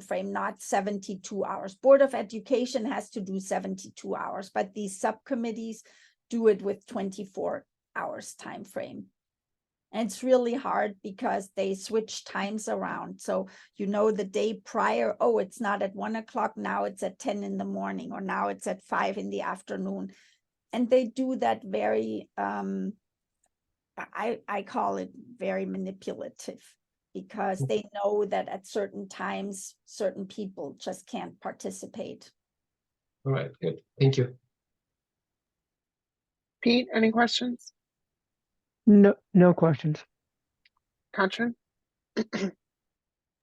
S3: frame, not 72 hours. Board of Education has to do 72 hours, but these subcommittees do it with 24 hours time frame. And it's really hard because they switch times around. So, you know, the day prior, oh, it's not at 1 o'clock, now it's at 10 in the morning, or now it's at 5 in the afternoon. And they do that very, I call it very manipulative, because they know that at certain times, certain people just can't participate.
S6: All right, good. Thank you.
S1: Pete, any questions?
S7: No questions.
S1: Katrin?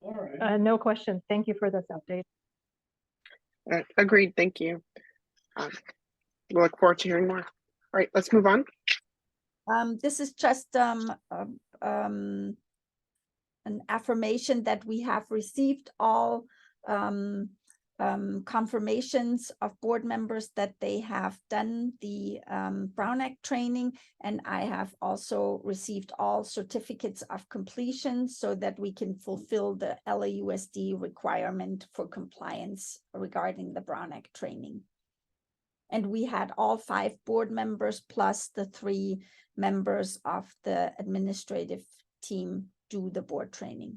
S4: All right.
S5: No question. Thank you for this update.
S1: Agreed, thank you. We look forward to hearing more. All right, let's move on.
S3: This is just an affirmation that we have received all confirmations of board members that they have done the Brown Act training, and I have also received all certificates of completion so that we can fulfill the LAUSD requirement for compliance regarding the Brown Act training. And we had all 5 board members plus the 3 members of the administrative team do the board training.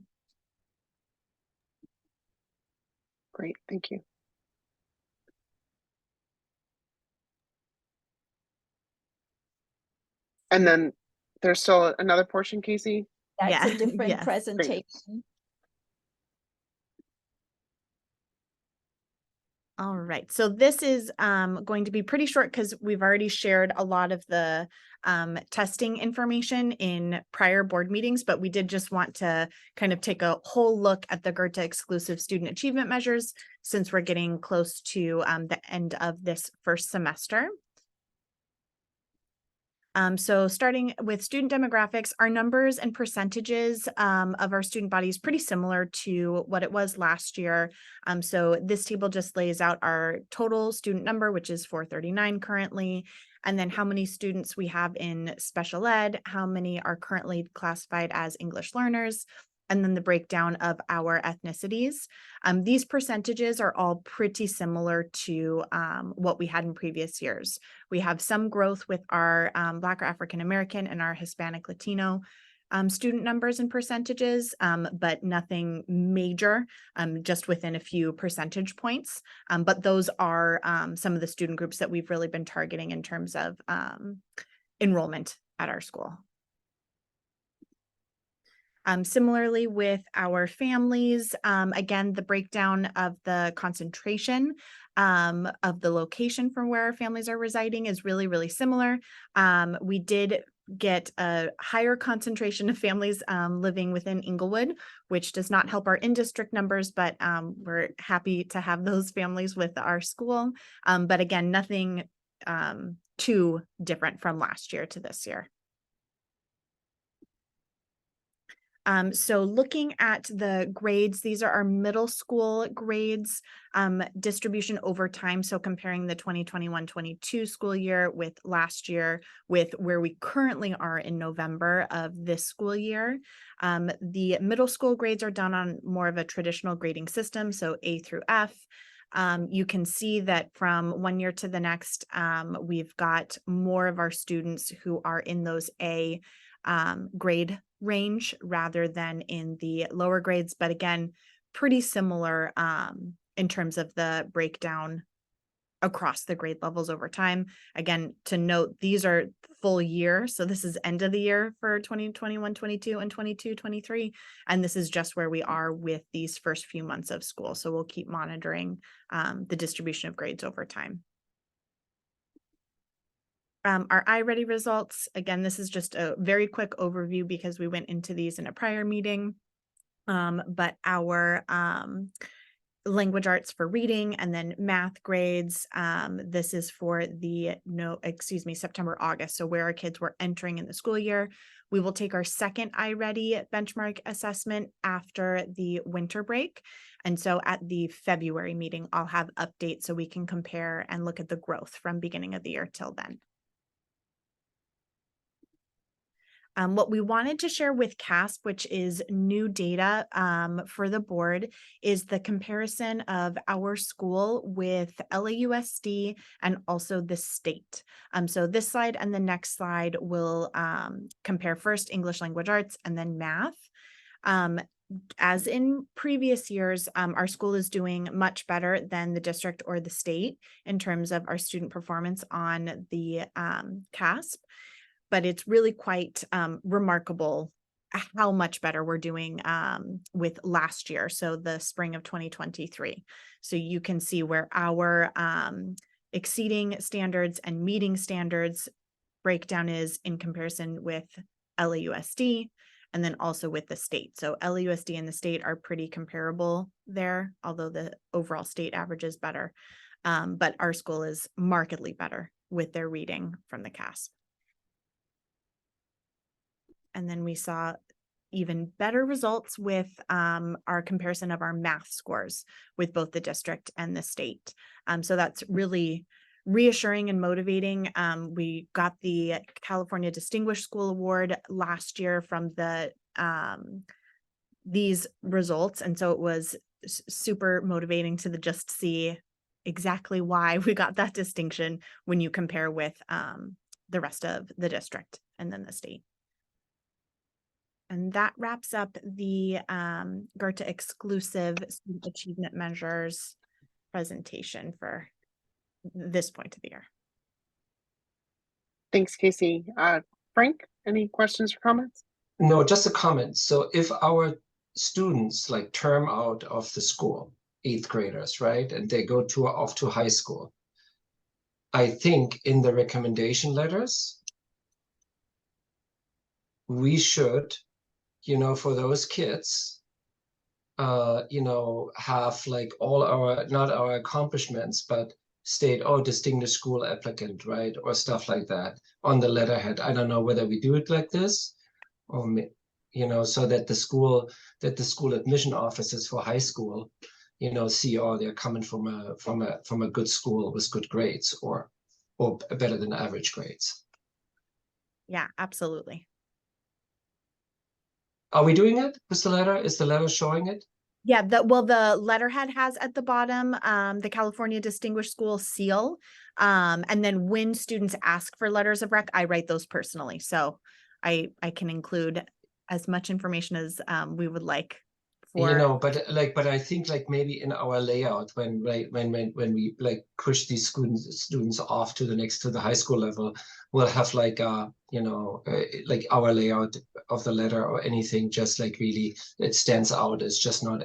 S1: Great, thank you. And then there's still another portion, Casey?
S3: That's
S2: Yeah,
S3: a different
S2: yes.
S3: presentation.
S2: All right, so this is going to be pretty short because we've already shared a lot of the testing information in prior board meetings, but we did just want to kind of take a whole look at the Goethe exclusive student achievement measures since we're getting close to the end of this first semester. So starting with student demographics, our numbers and percentages of our student body is pretty similar to what it was last year. So this table just lays out our total student number, which is 439 currently, and then how many students we have in special ed, how many are currently classified as English learners, and then the breakdown of our ethnicities. These percentages are all pretty similar to what we had in previous years. We have some growth with our Black or African American and our Hispanic Latino student numbers and percentages, but nothing major, just within a few percentage points. But those are some of the student groups that we've really been targeting in terms of enrollment at our school. Similarly with our families, again, the breakdown of the concentration of the location from where our families are residing is really, really similar. We did get a higher concentration of families living within Inglewood, which does not help our in-district numbers, but we're happy to have those families with our school. But again, nothing too different from last year to this year. So looking at the grades, these are our middle school grades distribution over time. So comparing the 2021-22 school year with last year with where we currently are in November of this school year. The middle school grades are done on more of a traditional grading system, so A through F. You can see that from one year to the next, we've got more of our students who are in those A grade range rather than in the lower grades, but again, pretty similar in terms of the breakdown across the grade levels over time. Again, to note, these are full year. So this is end of the year for 2021-22 and 22-23. And this is just where we are with these first few months of school. So we'll keep monitoring the distribution of grades over time. Our iReady results, again, this is just a very quick overview because we went into these in a prior meeting. But our language arts for reading and then math grades, this is for the September, August. So where our kids were entering in the school year. We will take our second iReady benchmark assessment after the winter break. And so at the February meeting, I'll have updates so we can compare and look at the growth from beginning of the year till then. What we wanted to share with CASP, which is new data for the board, is the comparison of our school with LAUSD and also the state. So this slide and the next slide will compare first English language arts and then math. As in previous years, our school is doing much better than the district or the state in terms of our student performance on the CASP. But it's really quite remarkable how much better we're doing with last year, so the spring of 2023. So you can see where our exceeding standards and meeting standards breakdown is in comparison with LAUSD, and then also with the state. So LAUSD and the state are pretty comparable there, although the overall state average is better. But our school is markedly better with their reading from the CASP. And then we saw even better results with our comparison of our math scores with both the district and the state. So that's really reassuring and motivating. We got the California Distinguished School Award last year from the these results. And so it was super motivating to just see exactly why we got that distinction when you compare with the rest of the district and then the state. And that wraps up the Goethe exclusive student achievement measures presentation for this point of the year.
S1: Thanks, Casey. Frank, any questions or comments?
S6: No, just a comment. So if our students like term out of the school, 8th graders, right, and they go off to high school, I think in the recommendation letters, we should, for those kids, have like all our, not our accomplishments, but state, oh, distinguished school applicant, right? Or stuff like that on the letterhead. I don't know whether we do it like this or, so that the school admission officers for high school, see, oh, they're coming from a good school with good grades or better than average grades.
S2: Yeah, absolutely.
S6: Are we doing it with the letter? Is the letter showing it?
S2: Yeah, the letterhead has at the bottom the California Distinguished School seal. And then when students ask for letters of rec, I write those personally. So I can include as much information as we would like.
S6: But I think like maybe in our layout when we like push these students off to the high school level, we'll have like like our layout of the letter or anything, just like really it stands out. It's just not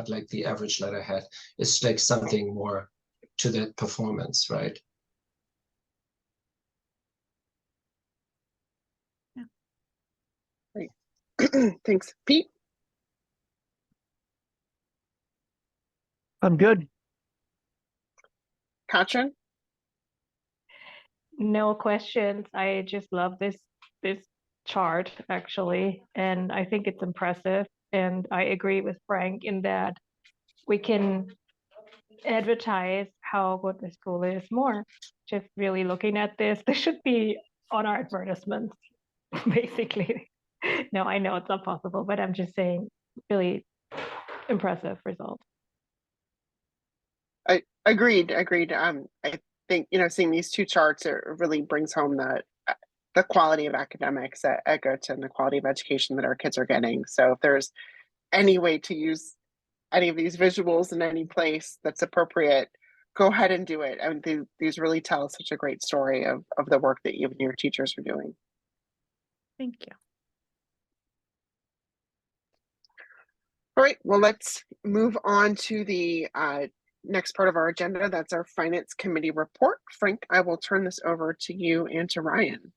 S6: like the average letterhead. It's like something more to that performance, right?
S2: Yeah.
S1: Great. Thanks, Pete.
S7: I'm good.
S1: Katrin?
S5: No questions. I just love this chart actually, and I think it's impressive. And I agree with Frank in that we can advertise how good the school is more. Just really looking at this should be on our advertisements, basically. No, I know it's not possible, but I'm just saying, really impressive result.
S1: Agreed. I think, seeing these two charts, it really brings home the quality of academics at Goethe and the quality of education that our kids are getting. So if there's any way to use any of these visuals in any place that's appropriate, go ahead and do it. I mean, these really tell such a great story of the work that you and your teachers are doing.
S2: Thank you.
S1: All right, well, let's move on to the next part of our agenda. That's our Finance Committee report. Frank, I will turn this over to you and to Ryan.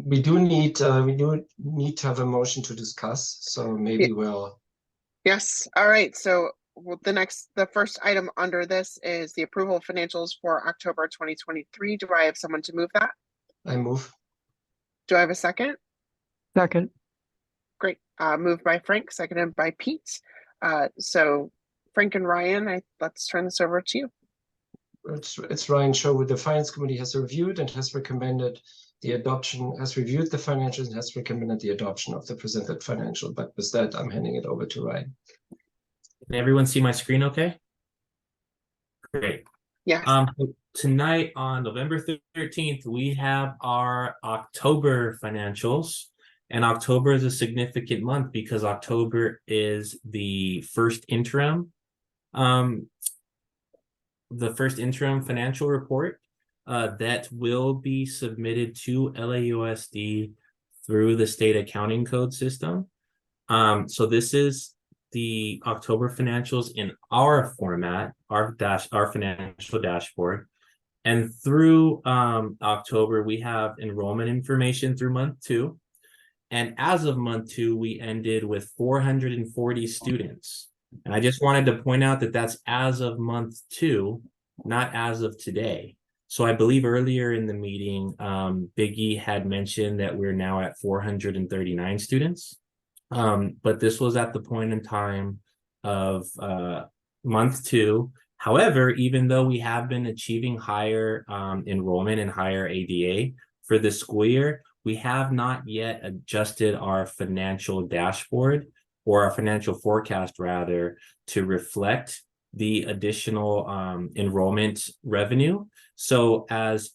S6: We do need to have a motion to discuss, so maybe we'll.
S1: Yes. All right. So the first item under this is the approval of financials for October 2023. Do I have someone to move that?
S6: I move.
S1: Do I have a second?
S7: Second.
S1: Great. Moved by Frank, seconded by Pete. So Frank and Ryan, let's turn this over to you.
S6: It's Ryan Sherwood. The Finance Committee has reviewed and has recommended the adoption, has reviewed the financials and has recommended the adoption of the presented financial. But with that, I'm handing it over to Ryan.
S8: Can everyone see my screen okay? Great.
S1: Yes.
S8: So tonight on November 13th, we have our October financials. And October is a significant month because October is the first interim financial report that will be submitted to LAUSD through the state accounting code system. So this is the October financials in our format, our financial dashboard. And through October, we have enrollment information through month 2. And as of month 2, we ended with 440 students. And I just wanted to point out that that's as of month 2, not as of today. So I believe earlier in the meeting, Biggie had mentioned that we're now at 439 students. But this was at the point in time of month 2. However, even though we have been achieving higher enrollment and higher ADA for this school year, we have not yet adjusted our financial dashboard, or our financial forecast rather, to reflect the additional enrollment revenue. So as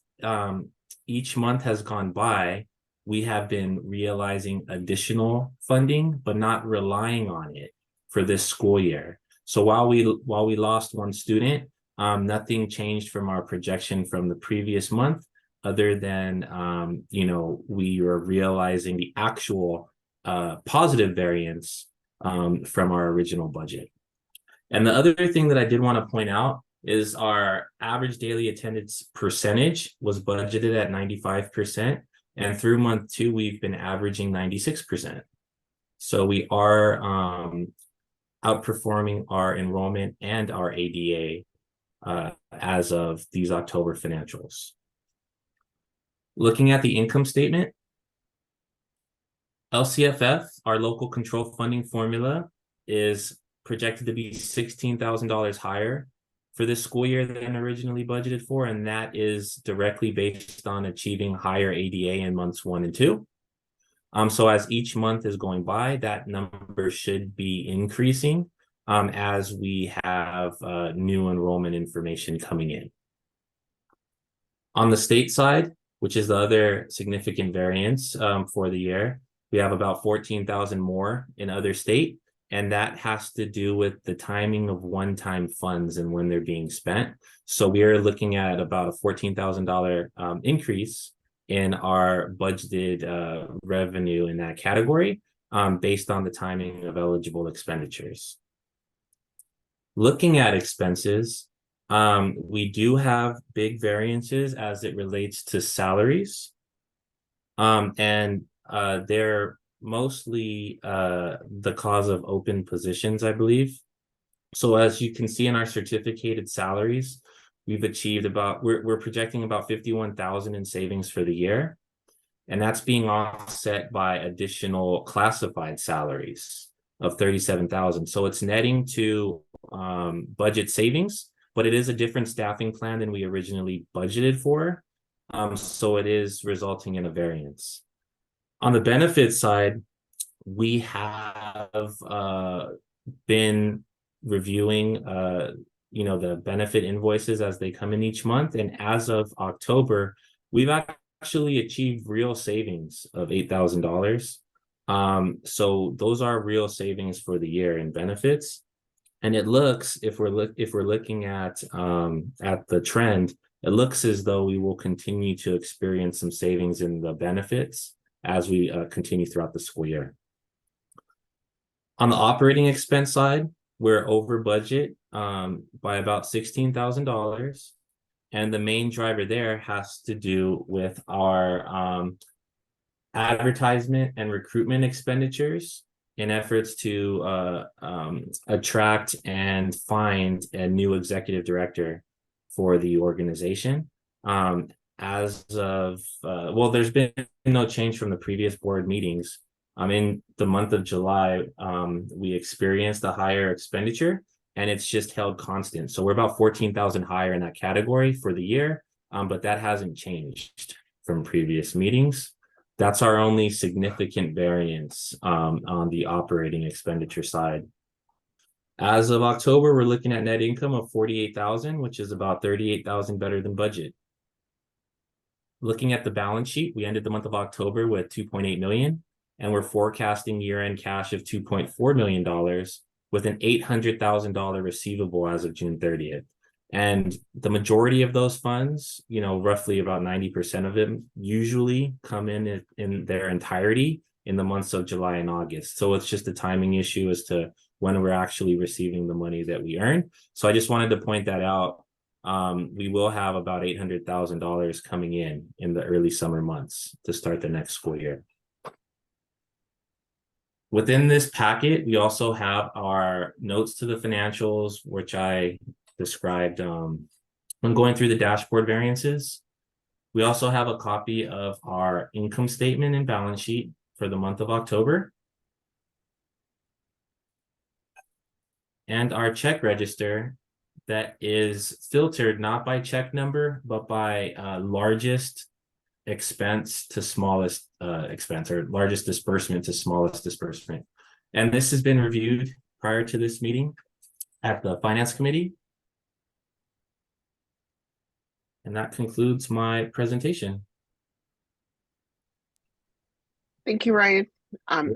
S8: each month has gone by, we have been realizing additional funding, but not relying on it for this school year. So while we lost 1 student, nothing changed from our projection from the previous month, other than we are realizing the actual positive variance from our original budget. And the other thing that I did want to point out is our average daily attendance percentage was budgeted at 95%. And through month 2, we've been averaging 96%. So we are outperforming our enrollment and our ADA as of these October financials. Looking at the income statement, LCFF, our local control funding formula, is projected to be $16,000 higher for this school year than originally budgeted for, and that is directly based on achieving higher ADA in months 1 and 2. So as each month is going by, that number should be increasing as we have new enrollment information coming in. On the state side, which is the other significant variance for the year, we have about 14,000 more in other state, and that has to do with the timing of one-time funds and when they're being spent. So we are looking at about a $14,000 increase in our budgeted revenue in that category based on the timing of eligible expenditures. Looking at expenses, we do have big variances as it relates to salaries. And they're mostly the cause of open positions, I believe. So as you can see in our certificated salaries, we've achieved we're projecting about 51,000 in savings for the year. And that's being offset by additional classified salaries of 37,000. So it's netting to budget savings, but it is a different staffing plan than we originally budgeted for. So it is resulting in a variance. On the benefits side, we have been reviewing the benefit invoices as they come in each month. And as of October, we've actually achieved real savings of $8,000. So those are real savings for the year in benefits. And it looks, if we're looking at the trend, it looks as though we will continue to experience some savings in the benefits as we continue throughout the school year. On the operating expense side, we're over budget by about $16,000. And the main driver there has to do with our advertisement and recruitment expenditures in efforts to attract and find a new executive director for the organization. As of, there's been no change from the previous board meetings. In the month of July, we experienced a higher expenditure, and it's just held constant. So we're about 14,000 higher in that category for the year, but that hasn't changed from previous meetings. That's our only significant variance on the operating expenditure side. As of October, we're looking at net income of 48,000, which is about 38,000 better than budget. Looking at the balance sheet, we ended the month of October with 2.8 million, and we're forecasting year-end cash of $2.4 million with an $800,000 receivable as of June 30th. And the majority of those funds, you know, roughly about 90% of them usually come in their entirety in the months of July and August. So it's just a timing issue as to when we're actually receiving the money that we earn. So I just wanted to point that out. We will have about $800,000 coming in the early summer months to start the next school year. Within this packet, we also have our notes to the financials, which I described when going through the dashboard variances. We also have a copy of our income statement and balance sheet for the month of October. And our check register that is filtered not by check number, but by largest expense to smallest expense, or largest disbursement to smallest disbursement. And this has been reviewed prior to this meeting at the Finance Committee. And that concludes my presentation.
S1: Thank you, Ryan.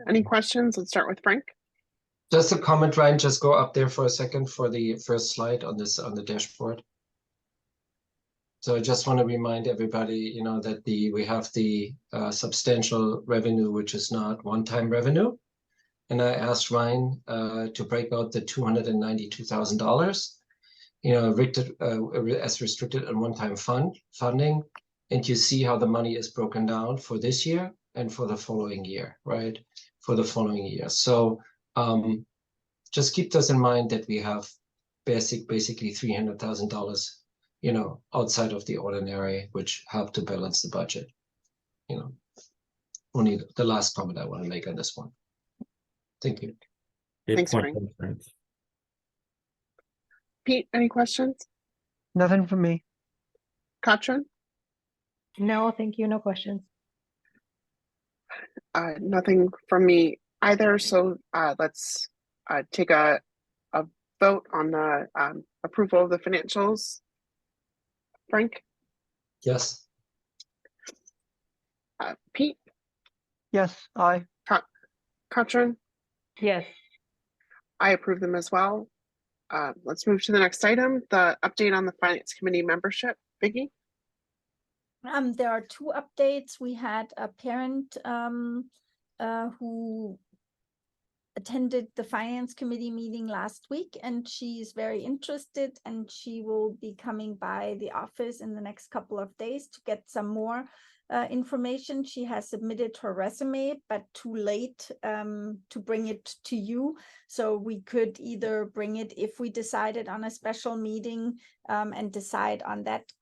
S1: Any questions? Let's start with Frank.
S6: Just a comment, Ryan, just go up there for a second for the first slide on the dashboard. So I just want to remind everybody, you know, that we have the substantial revenue, which is not one-time revenue. And I asked Ryan to break out the $292,000, you know, as restricted and one-time funding. And you see how the money is broken down for this year and for the following year, right? For the following year. So just keep this in mind that we have basically $300,000, you know, outside of the ordinary, which help to balance the budget. You know, only the last comment I want to make on this one. Thank you.
S1: Thanks, Frank. Pete, any questions?
S7: Nothing from me.
S1: Katrin?
S5: No, thank you. No questions.
S1: Nothing from me either. So let's take a vote on the approval of the financials. Frank?
S6: Yes.
S1: Pete?
S7: Yes, aye.
S1: Katrin?
S5: Yes.
S1: I approve them as well. Let's move to the next item, the update on the Finance Committee membership. Vicki?
S3: There are two updates. We had a parent who attended the Finance Committee meeting last week, and she is very interested, and she will be coming by the office in the next couple of days to get some more information. She has submitted her resume, but too late to bring it to you. So we could either bring it if we decided on a special meeting and decide on that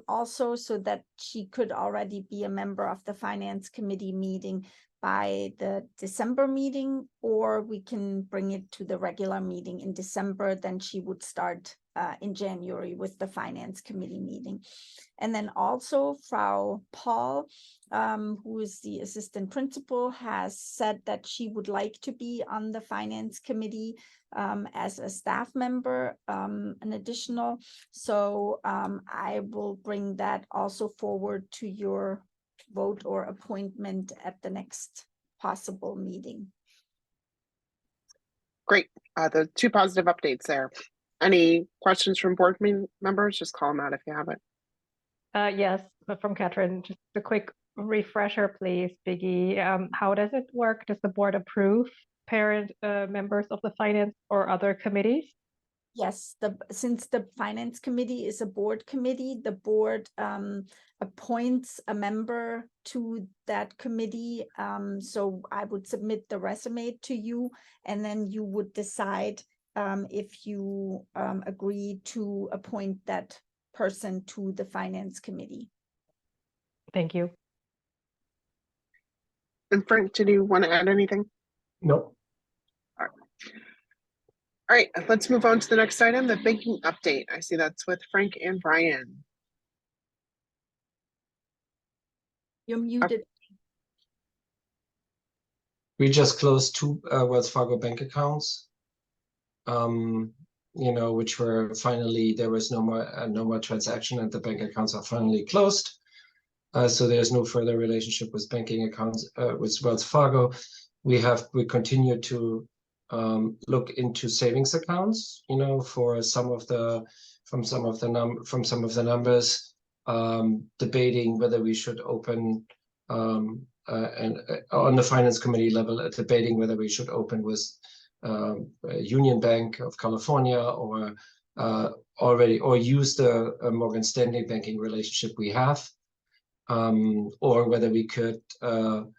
S3: also, so that she could already be a member of the Finance Committee meeting by the December meeting, or we can bring it to the regular meeting in December. Then she would start in January with the Finance Committee meeting. And then also Frau Paul, who is the assistant principal, has said that she would like to be on the Finance Committee as a staff member, an additional. So I will bring that also forward to your vote or appointment at the next possible meeting.
S1: Great. The two positive updates there. Any questions from board members? Just call them out if you have it.
S5: Yes, but from Katrin, just a quick refresher, please, Biggie. How does it work? Does the board approve parent members of the finance or other committees?
S3: Yes, since the Finance Committee is a board committee, the board appoints a member to that committee. So I would submit the resume to you, and then you would decide if you agree to appoint that person to the Finance Committee.
S5: Thank you.
S1: And Frank, did you want to add anything?
S6: Nope.
S1: All right, let's move on to the next item, the banking update. I see that's with Frank and Brian.
S3: You're muted.
S6: We just closed two Wells Fargo bank accounts. You know, which were finally, there was no more transaction, and the bank accounts are finally closed. So there's no further relationship with banking accounts with Wells Fargo. We continue to look into savings accounts, you know, for some of the numbers, debating whether we should open and on the finance committee level, debating whether we should open with Union Bank of California or use the Morgan Stanley banking relationship we have, or whether we could you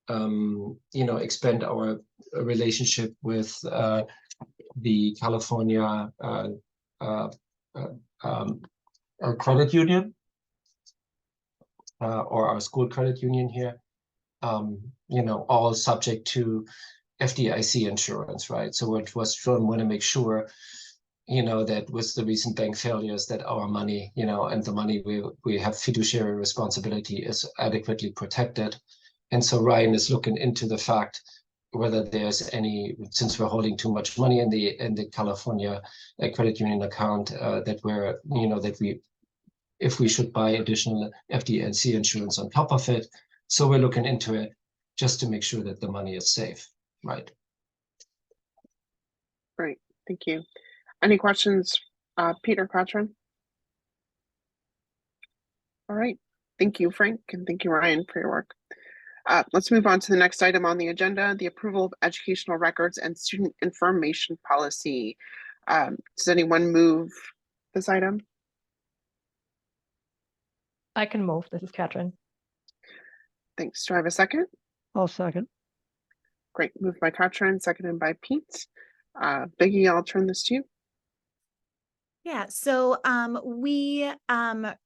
S6: know, expand our relationship with the California credit union or our school credit union here. You know, all subject to FDIC insurance, right? So what was John want to make sure, you know, that with the recent bank failures, that our money, you know, and the money we have fiduciary responsibility is adequately protected. And so Ryan is looking into the fact whether there's any, since we're holding too much money in the California credit union account, that we're, you know, that if we should buy additional FDIC insurance on top of it. So we're looking into it just to make sure that the money is safe, right?
S1: Great, thank you. Any questions, Peter Catron? All right, thank you, Frank, and thank you, Ryan, for your work. Let's move on to the next item on the agenda, the approval of educational records and student information policy. Does anyone move this item?
S5: I can move. This is Katrin.
S1: Thanks. Do I have a second?
S7: I'll second.
S1: Great. Moved by Katrin, seconded by Pete. Biggie, I'll turn this to you.
S2: Yeah, so we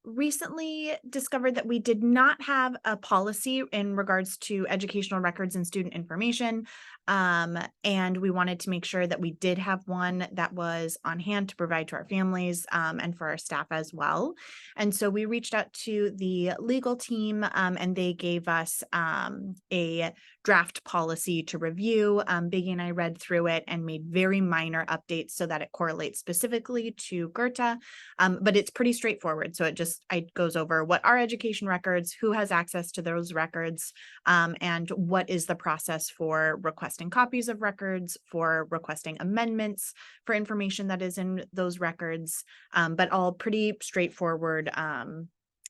S2: recently discovered that we did not have a policy in regards to educational records and student information. And we wanted to make sure that we did have one that was on hand to provide to our families and for our staff as well. And so we reached out to the legal team and they gave us a draft policy to review. Biggie and I read through it and made very minor updates so that it correlates specifically to Goethe, but it's pretty straightforward. So it goes over what are education records, who has access to those records, and what is the process for requesting copies of records, for requesting amendments for information that is in those records, but all pretty straightforward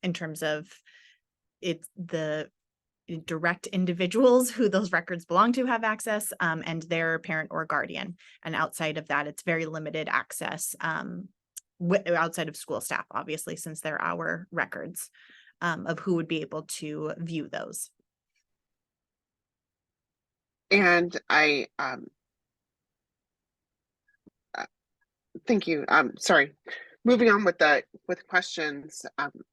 S2: in terms of it's the direct individuals who those records belong to have access and their parent or guardian. And outside of that, it's very limited access outside of school staff, obviously, since they're our records of who would be able to view those.
S1: And I thank you. Sorry. Moving on with questions.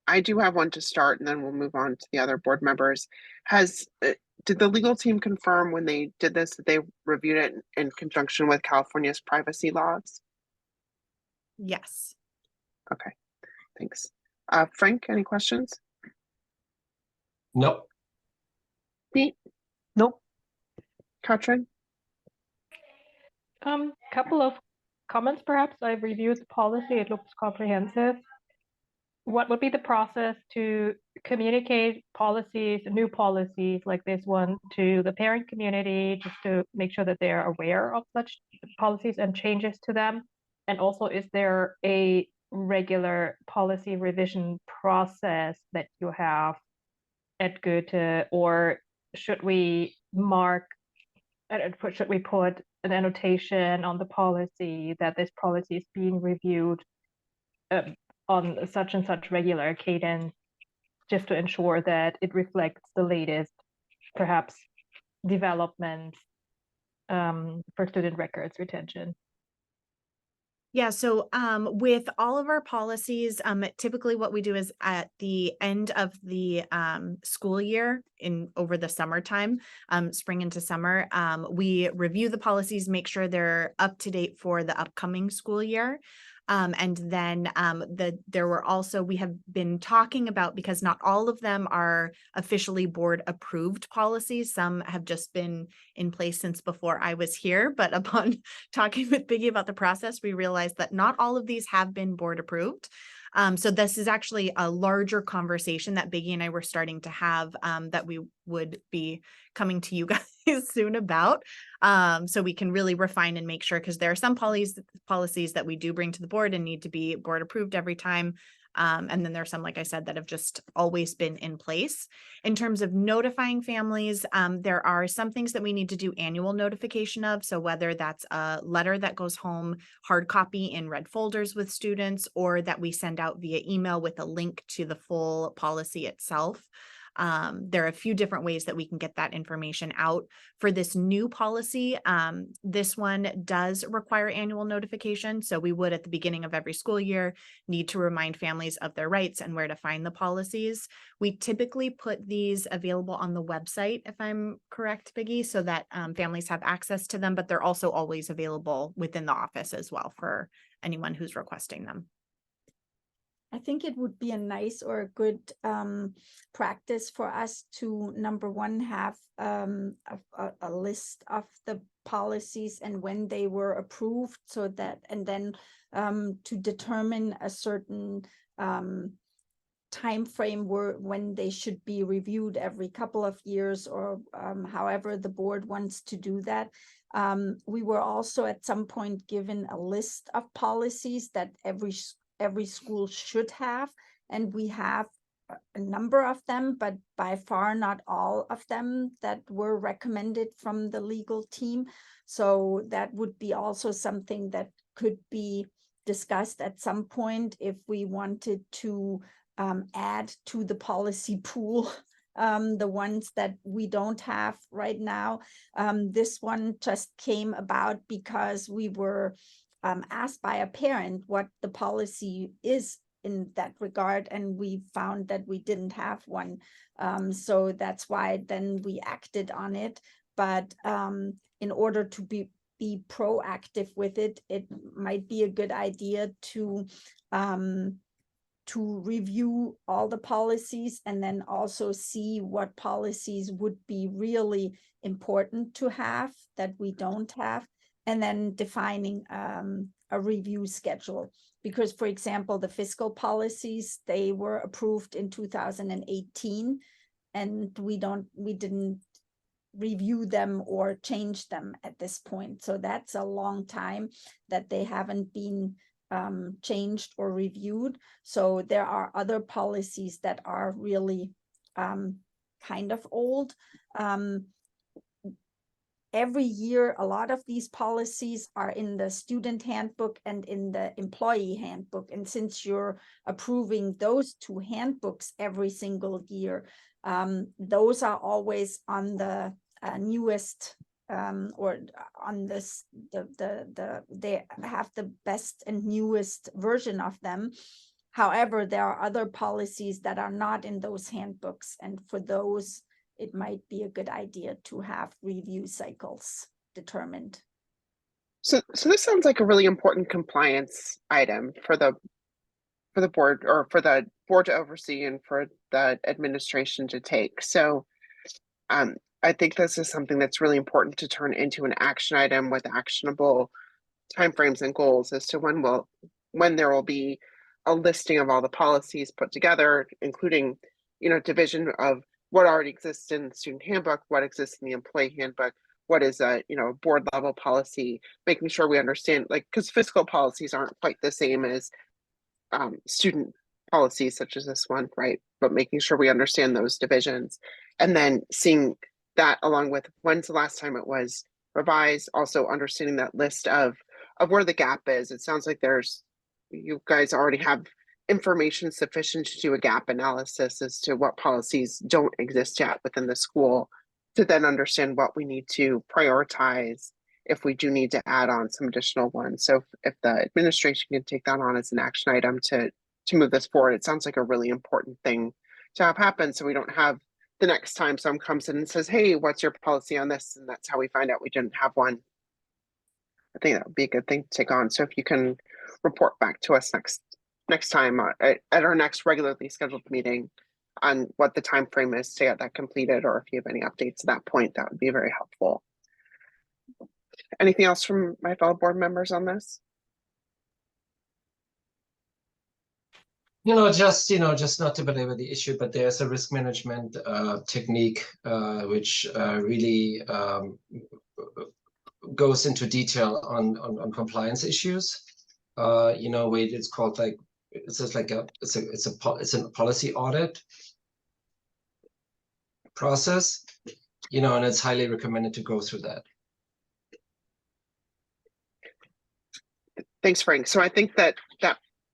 S1: I do have one to start, and then we'll move on to the other board members. Did the legal team confirm when they did this that they reviewed it in conjunction with California's privacy laws?
S2: Yes.
S1: Okay, thanks. Frank, any questions?
S6: Nope.
S1: Pete?
S7: Nope.
S1: Katrin?
S5: Couple of comments, perhaps. I've reviewed the policy. It looks comprehensive. What would be the process to communicate policies, new policies like this one, to the parent community, just to make sure that they're aware of such policies and changes to them? And also, is there a regular policy revision process that you have at Goethe, or should we put an annotation on the policy that this policy is being reviewed on such and such regular cadence, just to ensure that it reflects the latest, perhaps, developments for student records retention?
S2: Yeah, so with all of our policies, typically what we do is at the end of the school year over the summertime, spring into summer, we review the policies, make sure they're up to date for the upcoming school year. And then there were also, we have been talking about, because not all of them are officially board approved policies. Some have just been in place since before I was here, but upon talking with Biggie about the process, we realized that not all of these have been board approved. So this is actually a larger conversation that Biggie and I were starting to have, that we would be coming to you guys soon about. So we can really refine and make sure, because there are some policies that we do bring to the board and need to be board approved every time. And then there's some, like I said, that have just always been in place. In terms of notifying families, there are some things that we need to do annual notification of. So whether that's a letter that goes home, hard copy in red folders with students, or that we send out via email with a link to the full policy itself. There are a few different ways that we can get that information out. For this new policy, this one does require annual notification. So we would, at the beginning of every school year, need to remind families of their rights and where to find the policies. We typically put these available on the website, if I'm correct, Biggie, so that families have access to them, but they're also always available within the office as well for anyone who's requesting them.
S3: I think it would be a nice or a good practice for us to, number one, have a list of the policies and when they were approved, so that, and then to determine a certain time frame when they should be reviewed every couple of years, or however the board wants to do that. We were also at some point given a list of policies that every school should have, and we have a number of them, but by far not all of them that were recommended from the legal team. So that would be also something that could be discussed at some point if we wanted to add to the policy pool the ones that we don't have right now. This one just came about because we were asked by a parent what the policy is in that regard, and we found that we didn't have one. So that's why then we acted on it. But in order to be proactive with it, it might be a good idea to review all the policies and then also see what policies would be really important to have that we don't have, and then defining a review schedule. Because, for example, the fiscal policies, they were approved in 2018, and we didn't review them or change them at this point. So that's a long time that they haven't been changed or reviewed. So there are other policies that are really kind of old. Every year, a lot of these policies are in the student handbook and in the employee handbook. And since you're approving those two handbooks every single year, those are always on the newest or on this, they have the best and newest version of them. However, there are other policies that are not in those handbooks, and for those, it might be a good idea to have review cycles determined.
S1: So this sounds like a really important compliance item for the board, or for the board to oversee and for the administration to take. So I think this is something that's really important to turn into an action item with actionable timeframes and goals as to when there will be a listing of all the policies put together, including, division of what already exists in the student handbook, what exists in the employee handbook, what is a board level policy, making sure we understand, because fiscal policies aren't quite the same as student policies such as this one, right? But making sure we understand those divisions, and then seeing that along with when's the last time it was revised, also understanding that list of where the gap is. It sounds like you guys already have information sufficient to do a gap analysis as to what policies don't exist yet within the school, to then understand what we need to prioritize if we do need to add on some additional ones. So if the administration can take that on as an action item to move this forward, it sounds like a really important thing to have happen, so we don't have the next time someone comes in and says, hey, what's your policy on this? And that's how we find out we didn't have one. I think that would be a good thing to take on. So if you can report back to us next time at our next regularly scheduled meeting on what the time frame is to get that completed, or if you have any updates at that point, that would be very helpful. Anything else from my fellow board members on this?
S6: Just not to belabor the issue, but there's a risk management technique which really goes into detail on compliance issues. It's called like it's a policy audit process, and it's highly recommended to go through that.
S1: Thanks, Frank. So I think that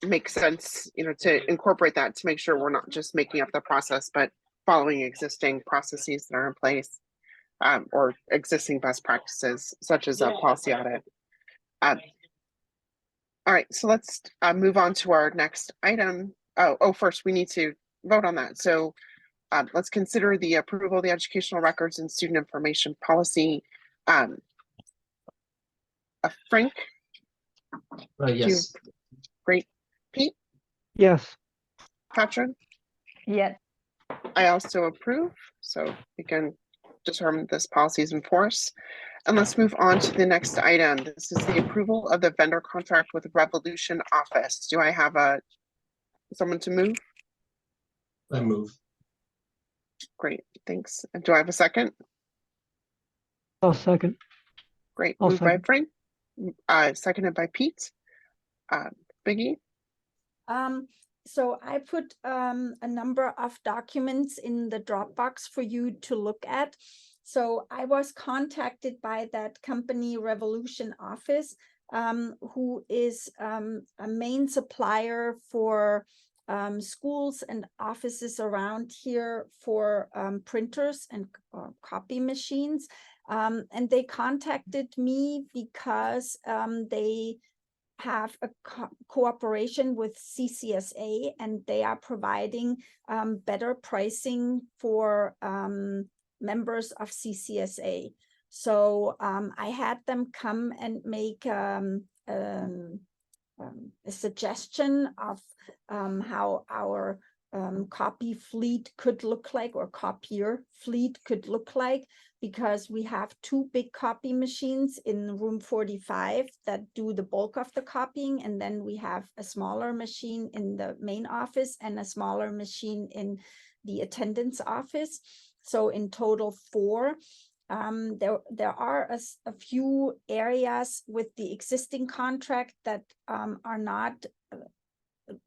S1: makes sense, to incorporate that, to make sure we're not just making up the process, but following existing processes that are in place, or existing best practices, such as a policy audit. All right, so let's move on to our next item. First we need to vote on that. So let's consider the approval of the educational records and student information policy. Frank?
S6: Yes.
S1: Great. Pete?
S7: Yes.
S1: Katrin?
S5: Yes.
S1: I also approve, so we can determine this policy is in force. And let's move on to the next item. This is the approval of the vendor contract with Revolution Office. Do I have someone to move?
S6: I move.
S1: Great, thanks. And do I have a second?
S7: I'll second.
S1: Great,
S7: I'll
S1: moved by
S7: second.
S1: Frank, seconded by Pete. Biggie?
S3: So I put a number of documents in the Dropbox for you to look at. So I was contacted by that company Revolution Office, who is a main supplier for schools and offices around here for printers and copy machines. And they contacted me because they have a cooperation with CCSA, and they are providing better pricing for members of CCSA. So I had them come and make a suggestion of how our copy fleet could look like, or copier fleet could look like, because we have two big copy machines in room 45 that do the bulk of the copying, and then we have a smaller machine in the main office and a smaller machine in the attendance office. So in total 4. There are a few areas with the existing contract that are not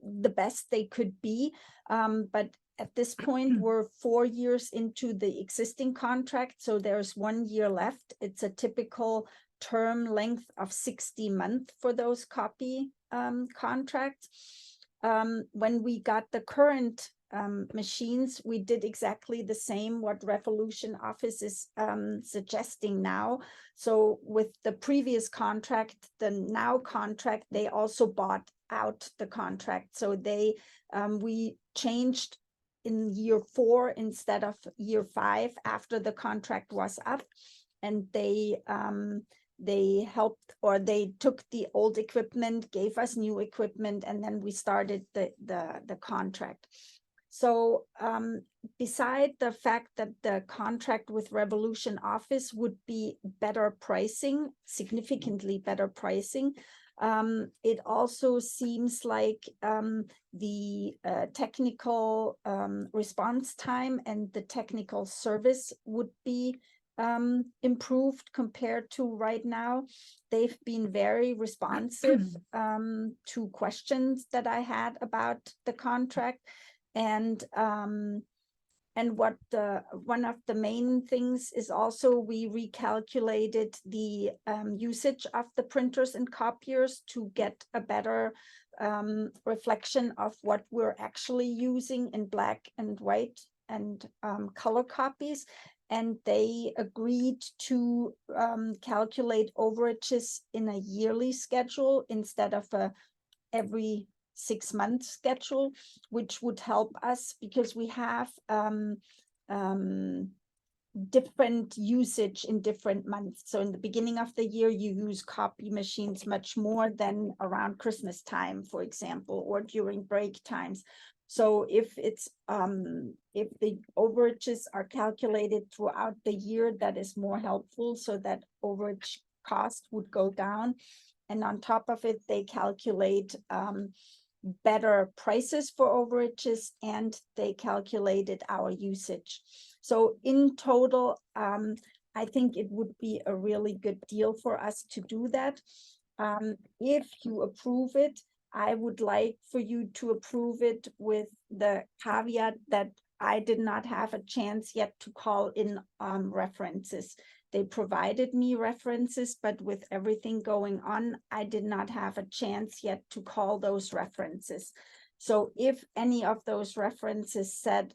S3: the best they could be, but at this point we're 4 years into the existing contract, so there's 1 year left. It's a typical term length of 60 months for those copy contracts. When we got the current machines, we did exactly the same what Revolution Office is suggesting now. So with the previous contract, the now contract, they also bought out the contract. So they we changed in year 4 instead of year 5 after the contract was up, and they helped, or they took the old equipment, gave us new equipment, and then we started the contract. So beside the fact that the contract with Revolution Office would be better pricing, significantly better pricing, it also seems like the technical response time and the technical service would be improved compared to right now. They've been very responsive to questions that I had about the contract. And what one of the main things is also we recalculated the usage of the printers and copiers to get a better reflection of what we're actually using in black and white and color copies. And they agreed to calculate overages in a yearly schedule instead of a every 6-month schedule, which would help us because we have different usage in different months. So in the beginning of the year, you use copy machines much more than around Christmas time, for example, or during break times. So if it's if the overages are calculated throughout the year, that is more helpful, so that overage cost would go down. And on top of it, they calculate better prices for overages, and they calculated our usage. So in total, I think it would be a really good deal for us to do that. If you approve it, I would like for you to approve it with the caveat that I did not have a chance yet to call in references. They provided me references, but with everything going on, I did not have a chance yet to call those references. So if any of those references said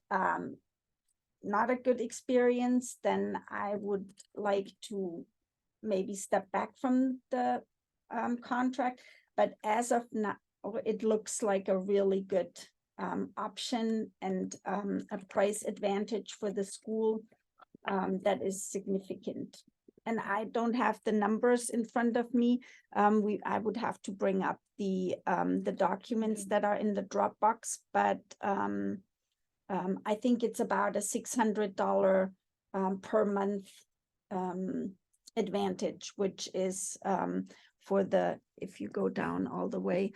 S3: not a good experience, then I would like to maybe step back from the contract. But as of now, it looks like a really good option and a price advantage for the school that is significant. And I don't have the numbers in front of me. I would have to bring up the documents that are in the Dropbox, but I think it's about a $600 per month advantage, which is for the, if you go down all the way,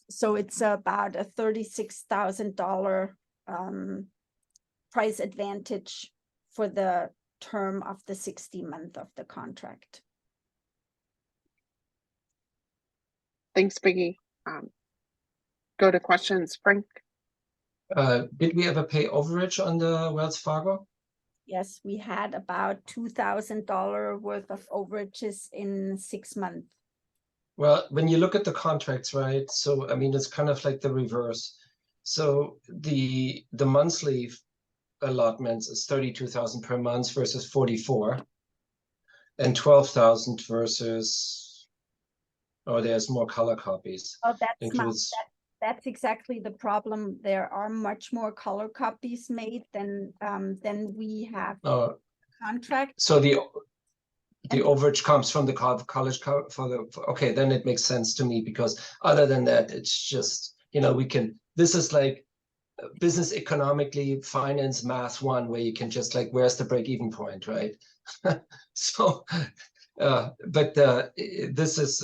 S3: so it's about a $36,000 price advantage for the term of the 60 month of the contract.
S1: Thanks, Biggie. Go to questions, Frank.
S6: Did we ever pay overage on the Wells Fargo?
S3: Yes, we had about $2,000 worth of overages in 6 months.
S6: Well, when you look at the contracts, right? So, I mean, it's kind of like the reverse. So the monthly allotments is 32,000 per month versus 44, and 12,000 versus, oh, there's more color copies.
S3: Oh, that's not,
S6: Includes,
S3: that's exactly the problem. There are much more color copies made than we have contract.
S6: so the
S3: And-
S6: overage comes from the college okay, then it makes sense to me, because other than that, it's just, you know, this is like business economically finance math 1, where you can just like, where's the break-even point, right? So but this is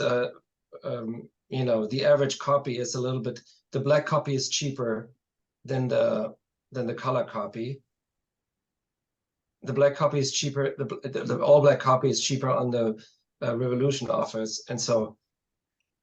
S6: you know, the average copy is a little bit, the black copy is cheaper than the color copy. The black copy is cheaper, the all black copy is cheaper on the Revolution offers. And so,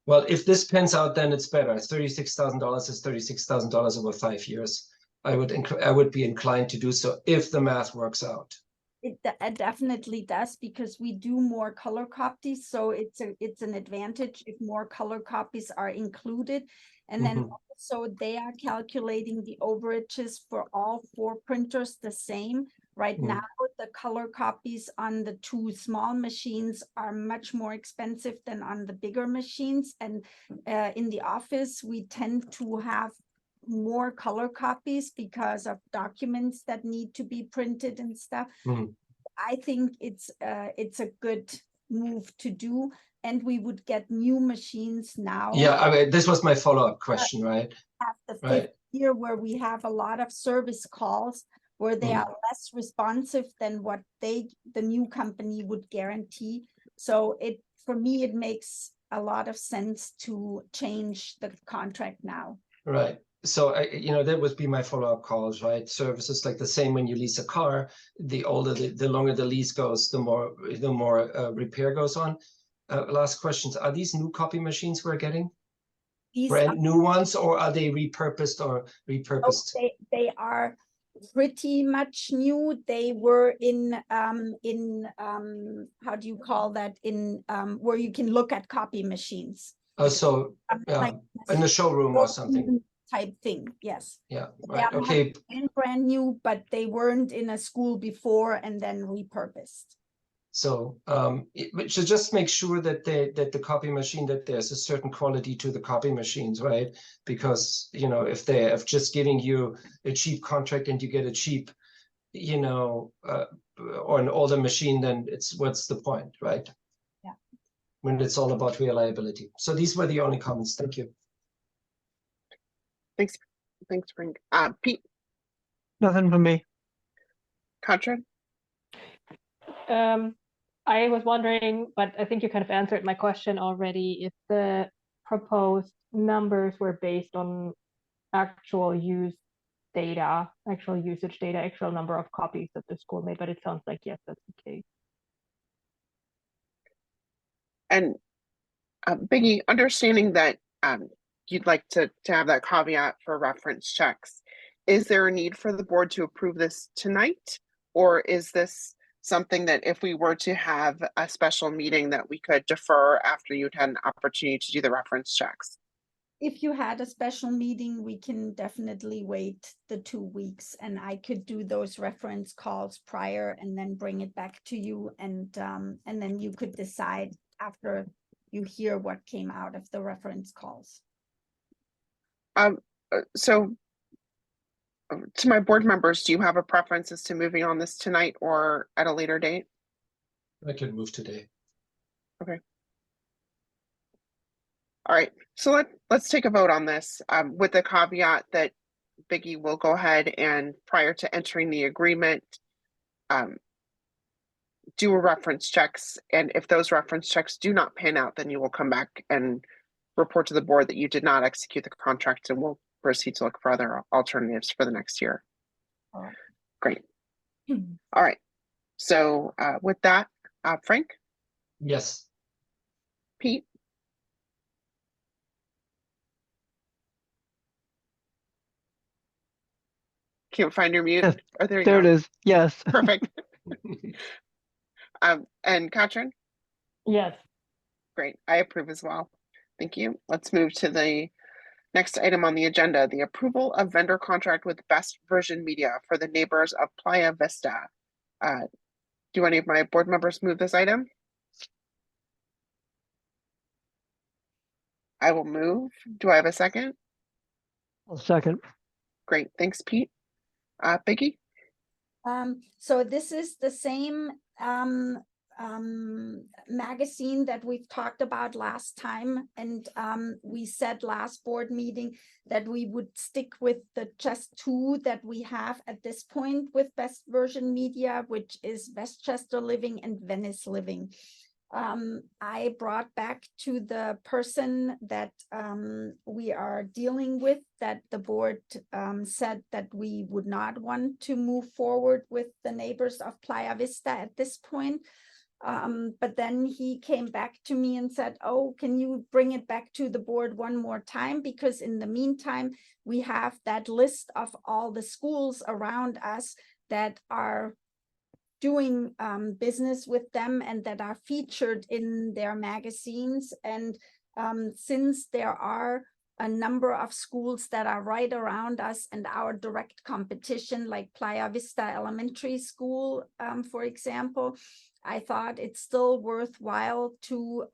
S6: well, if this pans out, then it's better. $36,000 is $36,000 over 5 years. I would be inclined to do so if the math works out.
S3: It definitely does, because we do more color copies, so it's an advantage if more color copies are included. And then also they are calculating the overages for all 4 printers the same. Right now, the color copies on the 2 small machines are much more expensive than on the bigger machines. And in the office, we tend to have more color copies because of documents that need to be printed and stuff. I think it's a good move to do, and we would get new machines now.
S6: Yeah, I mean, this was my follow-up question, right?
S3: At the 5th year, where we have a lot of service calls where they are less responsive than what the new company would guarantee. So for me, it makes a lot of sense to change the contract now. Right.
S6: So you know, that would be my follow-up calls, right? Services like the same when you lease a car, the longer the lease goes, the more repair goes on. Last questions. Are these new copy machines we're getting?
S3: These
S6: brand new ones, or are they repurposed or repurposed?
S3: They are pretty much new. They were in how do you call that, in where you can look at copy machines.
S6: So
S3: like
S6: in the showroom or something
S3: type thing. Yes.
S6: Yeah,
S3: They
S6: right.
S3: are
S6: Okay.
S3: brand new, but they weren't in a school before and then repurposed.
S6: So so just make sure that the copy machine, that there's a certain quality to the copy machines, right? Because, you know, if just giving you a cheap contract and you get a cheap, you know, or an older machine, then what's the point, right?
S3: Yeah.
S6: When it's all about reliability. So these were the only comments. Thank you.
S1: Thanks, Frank. Pete,
S7: Nothing from me.
S1: Katrin,
S5: I was wondering, but I think you kind of answered my question already, if the proposed numbers were based on actual use data, actual usage data, actual number of copies that the school made, but it sounds like, yes, that's the case.
S1: and Biggie, understanding that you'd like to have that caveat for reference checks, is there a need for the board to approve this tonight? Or is this something that if we were to have a special meeting that we could defer after you'd had an opportunity to do the reference checks?
S3: If you had a special meeting, we can definitely wait the 2 weeks, and I could do those reference calls prior and then bring it back to you, and then you could decide after you hear what came out of the reference calls.
S1: So to my board members, do you have a preference as to moving on this tonight or at a later date?
S6: I can move today.
S1: All right, so let's take a vote on this with the caveat that Biggie will go ahead and prior to entering the agreement, do a reference checks. And if those reference checks do not pan out, then you will come back and report to the board that you did not execute the contract, and we'll proceed to look for other alternatives for the next year.
S3: All right.
S1: Great. All right. So with that, Frank,
S6: Yes.
S1: Pete, can't find your mute.
S7: Yes,
S1: Oh, there you
S7: There
S1: go.
S7: it is. Yes.
S1: Perfect. And Katrin,
S5: Yes.
S1: great. I approve as well. Thank you. Let's move to the next item on the agenda, the approval of vendor contract with Best Version Media for the neighbors of Playa Vista. Do any of my board members move this item? I will move. Do I have a second?
S7: I'll second.
S1: Great. Thanks, Pete. Biggie?
S3: So this is the same magazine that we've talked about last time, and we said last board meeting that we would stick with the just two that we have at this point with Best Version Media, which is Westchester Living and Venice Living. I brought back to the person that we are dealing with that the board said that we would not want to move forward with the neighbors of Playa Vista at this point. But then he came back to me and said, oh, can you bring it back to the board one more time? Because in the meantime, we have that list of all the schools around us that are doing business with them and that are featured in their magazines. And since there are a number of schools that are right around us and our direct competition, like Playa Vista Elementary School, for example, I thought it's still worthwhile to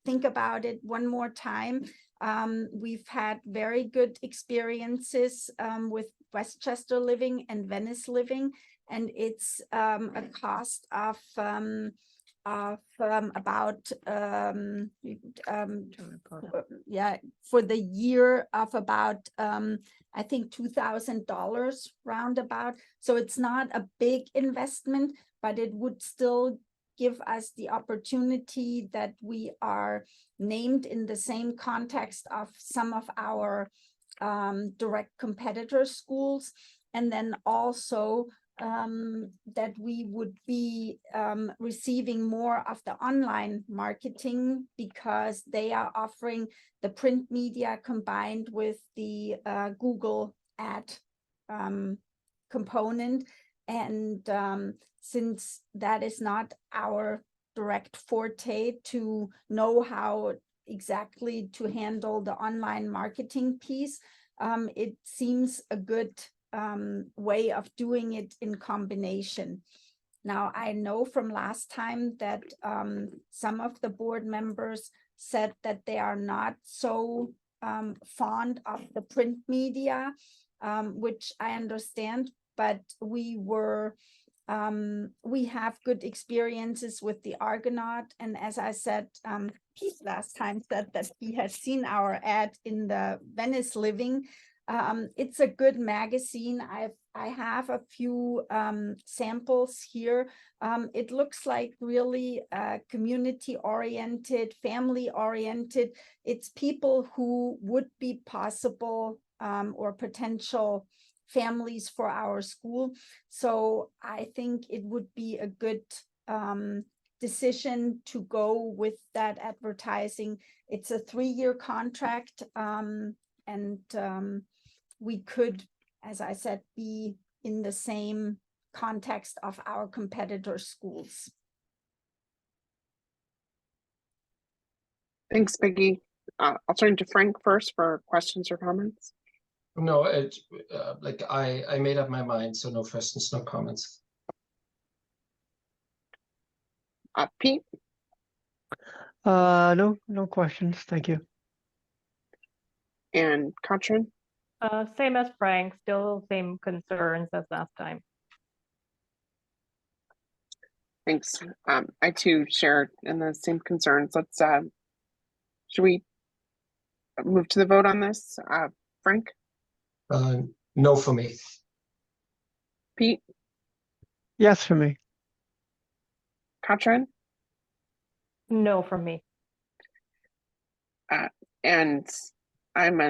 S3: think about it one more time. We've had very good experiences with Westchester Living and Venice Living, and it's a cost of about for the year of about I think $2,000 roundabout. So it's not a big investment, but it would still give us the opportunity that we are named in the same context of some of our direct competitor schools, and then also that we would be receiving more of the online marketing because they are offering the print media combined with the Google ad component. And since that is not our direct forte to know how exactly to handle the online marketing piece, it seems a good way of doing it in combination. Now, I know from last time that some of the board members said that they are not so fond of the print media, which I understand, but we were We have good experiences with the Argonaut, and as I said, Pete last time said that he has seen our ad in the Venice Living. It's a good magazine. I have a few samples here. It looks like really community oriented, family oriented. It's people who would be possible or potential families for our school. So I think it would be a good decision to go with that advertising. It's a 3-year contract, and we could, as I said, be in the same context of our competitor schools.
S1: Thanks, Peggy. I'll turn to Frank first for questions or comments.
S6: No, like I made up my mind, so no questions, no comments.
S1: Pete,
S7: No questions. Thank you.
S1: and Katrin?
S5: Same as Frank, still same concerns as last time.
S1: Thanks. I too share in the same concerns. Let's should we move to the vote on this? Frank,
S6: No for me.
S1: Pete,
S7: Yes for me.
S1: Katrin,
S5: No from me.
S1: and I'm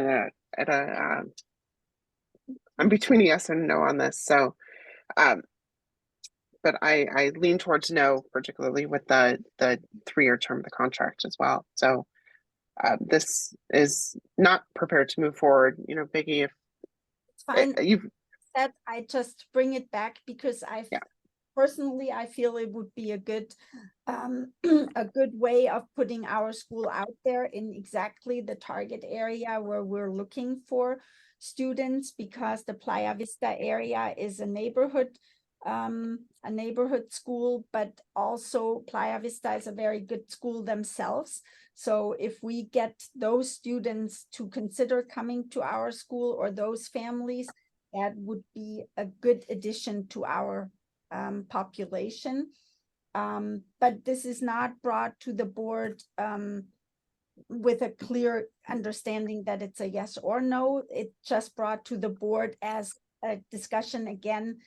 S1: I'm between a yes and no on this. So, but I lean towards no, particularly with the 3-year term of the contract as well. So, this is not prepared to move forward. You know, Biggie, if
S3: It's fine.
S1: you've
S3: That I just bring it back because personally, I feel it would be a good a good way of putting our school out there in exactly the target area where we're looking for students, because the Playa Vista area is a neighborhood school, but also Playa Vista is a very good school themselves. So if we get those students to consider coming to our school, or those families, that would be a good addition to our population. But this is not brought to the board with a clear understanding that it's a yes or no. It just brought to the board as a discussion again,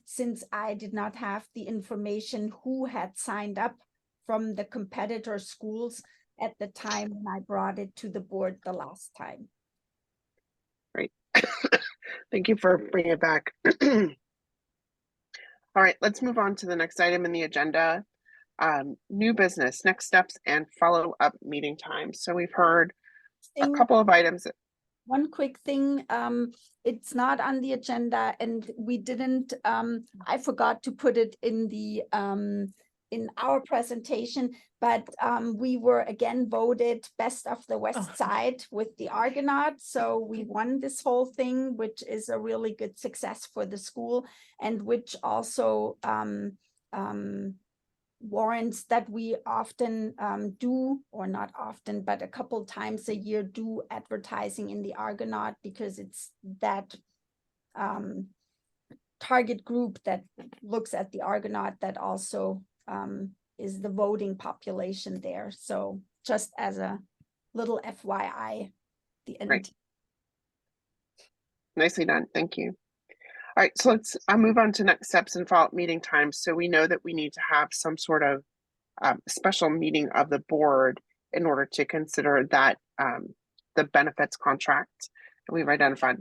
S3: since I did not have the information who had signed up from the competitor schools at the time when I brought it to the board the last time.
S1: Great. Thank you for bringing it back. All right, let's move on to the next item in the agenda. New business, next steps, and follow-up meeting times. So we've heard a couple of items.
S3: One quick thing, it's not on the agenda, and we didn't, I forgot to put it in the in our presentation, but we were again voted best of the West Side with the Argonaut. So we won this whole thing, which is a really good success for the school, and which also warrants that we often do, or not often, but a couple times a year, do advertising in the Argonaut, because it's that target group that looks at the Argonaut that also is the voting population there. So just as a little FYI, the end.
S1: Right. Nicely done. Thank you. All right, so let's move on to next steps and follow-up meeting times. So we know that we need to have some sort of special meeting of the board in order to consider that the benefits contract. And we've identified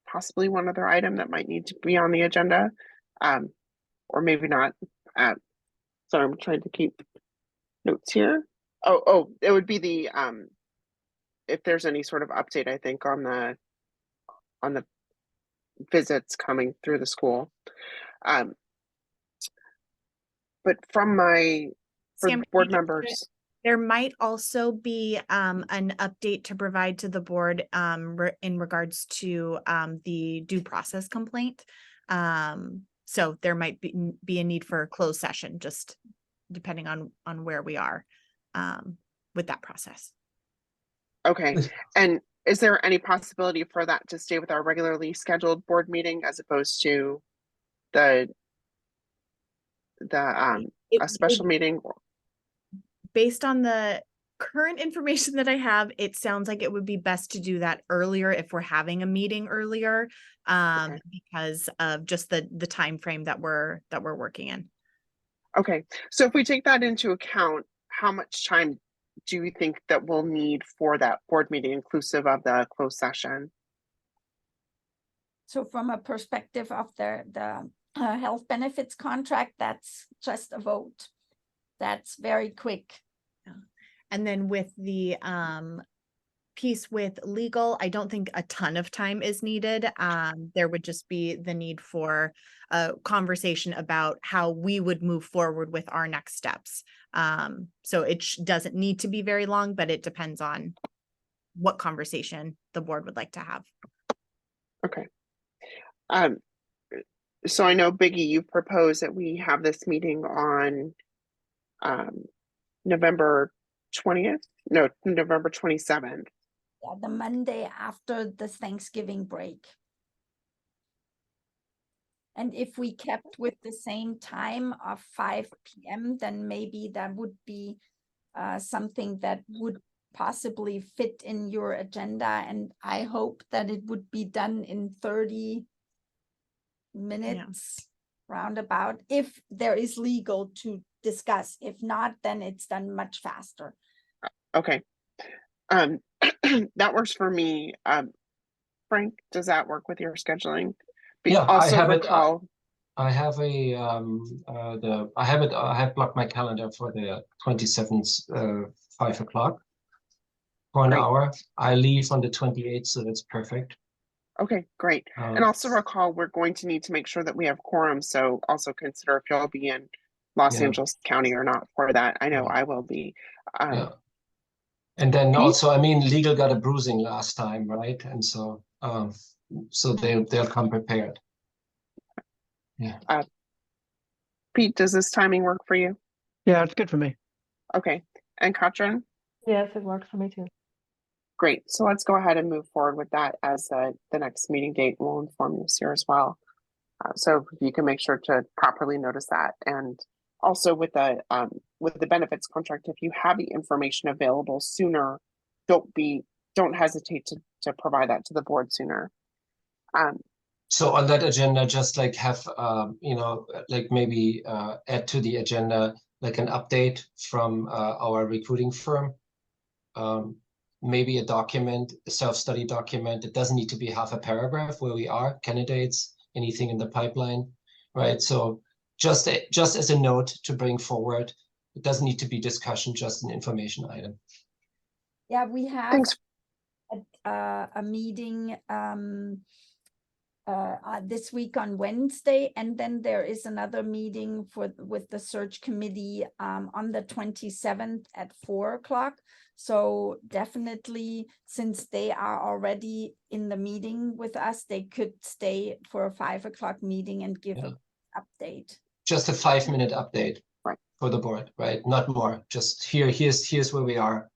S1: possibly one other item that might need to be on the agenda, or maybe not. So I'm trying to keep notes here. Oh, it would be the if there's any sort of update, I think, on the visits coming through the school. But from for
S2: Sam,
S1: board members,
S2: there might also be an update to provide to the board in regards to the due process complaint. So there might be a need for a closed session, just depending on where we are with that process.
S1: okay. And is there any possibility for that to stay with our regularly scheduled board meeting as opposed to a
S2: It-
S1: special
S2: it-
S1: meeting?
S2: Based on the current information that I have, it sounds like it would be best to do that earlier if we're having a meeting earlier,
S1: Okay.
S2: because of just the time frame that we're working in.
S1: Okay, so if we take that into account, how much time do you think that we'll need for that board meeting inclusive of the closed session?
S3: So from a perspective of the health benefits contract, that's just a vote. That's very quick.
S2: And then with the piece with legal, I don't think a ton of time is needed. There would just be the need for a conversation about how we would move forward with our next steps. So it doesn't need to be very long, but it depends on what conversation the board would like to have.
S1: Okay. So I know Biggie, you proposed that we have this meeting on November 20th? No, November 27th.
S3: Yeah, the Monday after the Thanksgiving break. And if we kept with the same time of 5 p.m., then maybe that would be something that would possibly fit in your agenda. And I hope that it would be done in 30 minutes roundabout, if there is legal to discuss. If not, then it's done much faster.
S1: Okay. That works for me. Frank, does that work with your scheduling? But
S6: Yeah, I
S1: also
S6: have
S1: recall,
S6: I have a I have blocked my calendar for the 27th, 5 o'clock for an
S1: Great.
S6: hour. I leave on the 28th, so that's perfect.
S1: Okay, great. And also recall, we're going to need to make sure that we have quorum. So also consider if you'll be in Los
S6: Yeah.
S1: Angeles County or not for that. I know
S6: Yeah.
S1: I will be.
S6: Yeah. And then
S1: Pete?
S6: also, I mean, legal got a bruising last time, right? And so so they'll come prepared. Yeah.
S1: Pete, does this timing work for you?
S7: Yeah, it's good for me.
S1: Okay. And Katrin?
S5: Yes, it works for me too.
S1: Great. So let's go ahead and move forward with that as the next meeting date. We'll inform you here as well. So you can make sure to properly notice that. And also with the benefits contract, if you have the information available sooner, don't hesitate to provide that to the board sooner.
S6: So on that agenda, just like have like maybe add to the agenda like an update from our recruiting firm. Maybe a document, a self-study document. It doesn't need to be half a paragraph where we are, candidates, anything in the pipeline, right? So just as a note to bring forward. It doesn't need to be discussion, just an information item.
S3: Yeah, we have
S1: Thanks.
S3: a meeting this week on Wednesday, and then there is another meeting with the search committee on the 27th at 4 o'clock. So definitely, since they are already in the meeting with us, they could stay for a 5 o'clock meeting and give an update.
S6: Just a 5-minute update,
S1: right,
S6: for the board, right? Not more. Just here's where we are.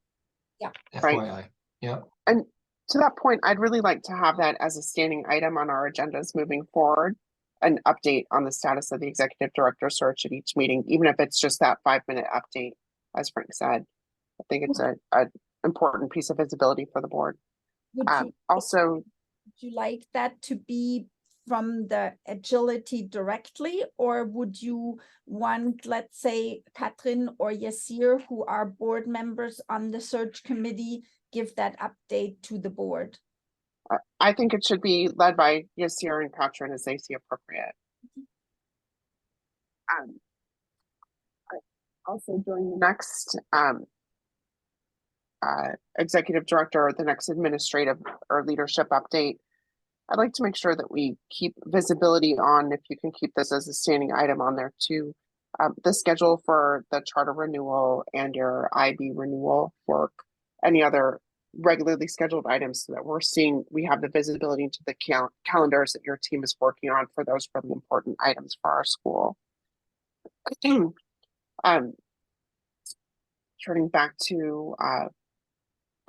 S3: Yeah.
S6: FYI.
S1: Right.
S6: Yeah.
S1: And to that point, I'd really like to have that as a standing item on our agendas moving forward, an update on the status of the executive director search at each meeting, even if it's just that 5-minute update, as Frank said. I think it's an important piece of visibility for the board. Also,
S3: would you like that to be from the agility directly, or would you want, let's say, Katrin or Yasir, who are board members on the search committee, give that update to the board?
S1: I think it should be led by Yasir and Katrin as they see appropriate. Also during the next executive director or the next administrative or leadership update, I'd like to make sure that we keep visibility on, if you can keep this as a standing item on there too, the schedule for the charter renewal and your IB renewal work, any other regularly scheduled items, so that we have the visibility into the calendars that your team is working on for those really important items for our school. Turning back to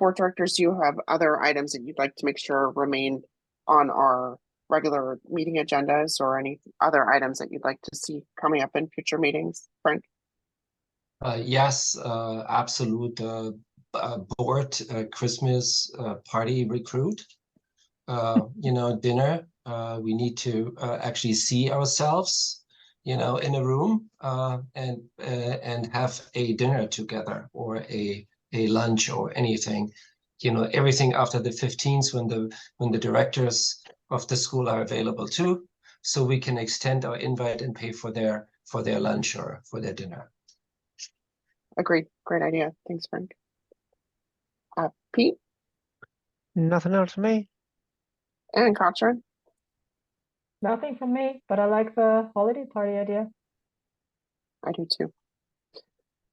S1: board directors, do you have other items that you'd like to make sure remain on our regular meeting agendas or any other items that you'd like to see coming up in future meetings, Frank?
S6: Yes, absolute board Christmas party recruit. Dinner. We need to actually see ourselves, in a room and have a dinner together or a lunch or anything. Everything after the 15th when the directors of the school are available too, so we can extend our invite and pay for their lunch or for their dinner.
S1: Agreed. Great idea. Thanks, Frank. Pete
S7: Nothing else for me.
S1: and Katrin.
S5: Nothing from me, but I like the holiday party idea.
S1: I do too.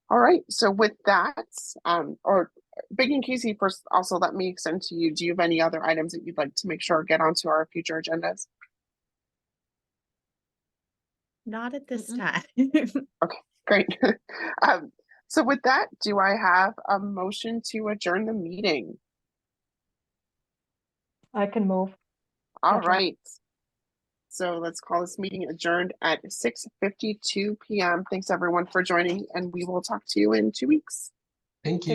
S1: All right. So with that, or Big and Casey, first, also let me extend to you. Do you have any other items that you'd like to make sure get onto our future agendas?
S2: Not at this
S3: Mm-mm.
S2: time.
S1: Great. So with that, do I have a motion to adjourn the meeting?
S5: I can move.
S1: All
S5: Gotcha.
S1: right. So let's call this meeting adjourned at 6:52 p.m. Thanks everyone for joining, and we will talk to you in 2 weeks.
S6: Thank you.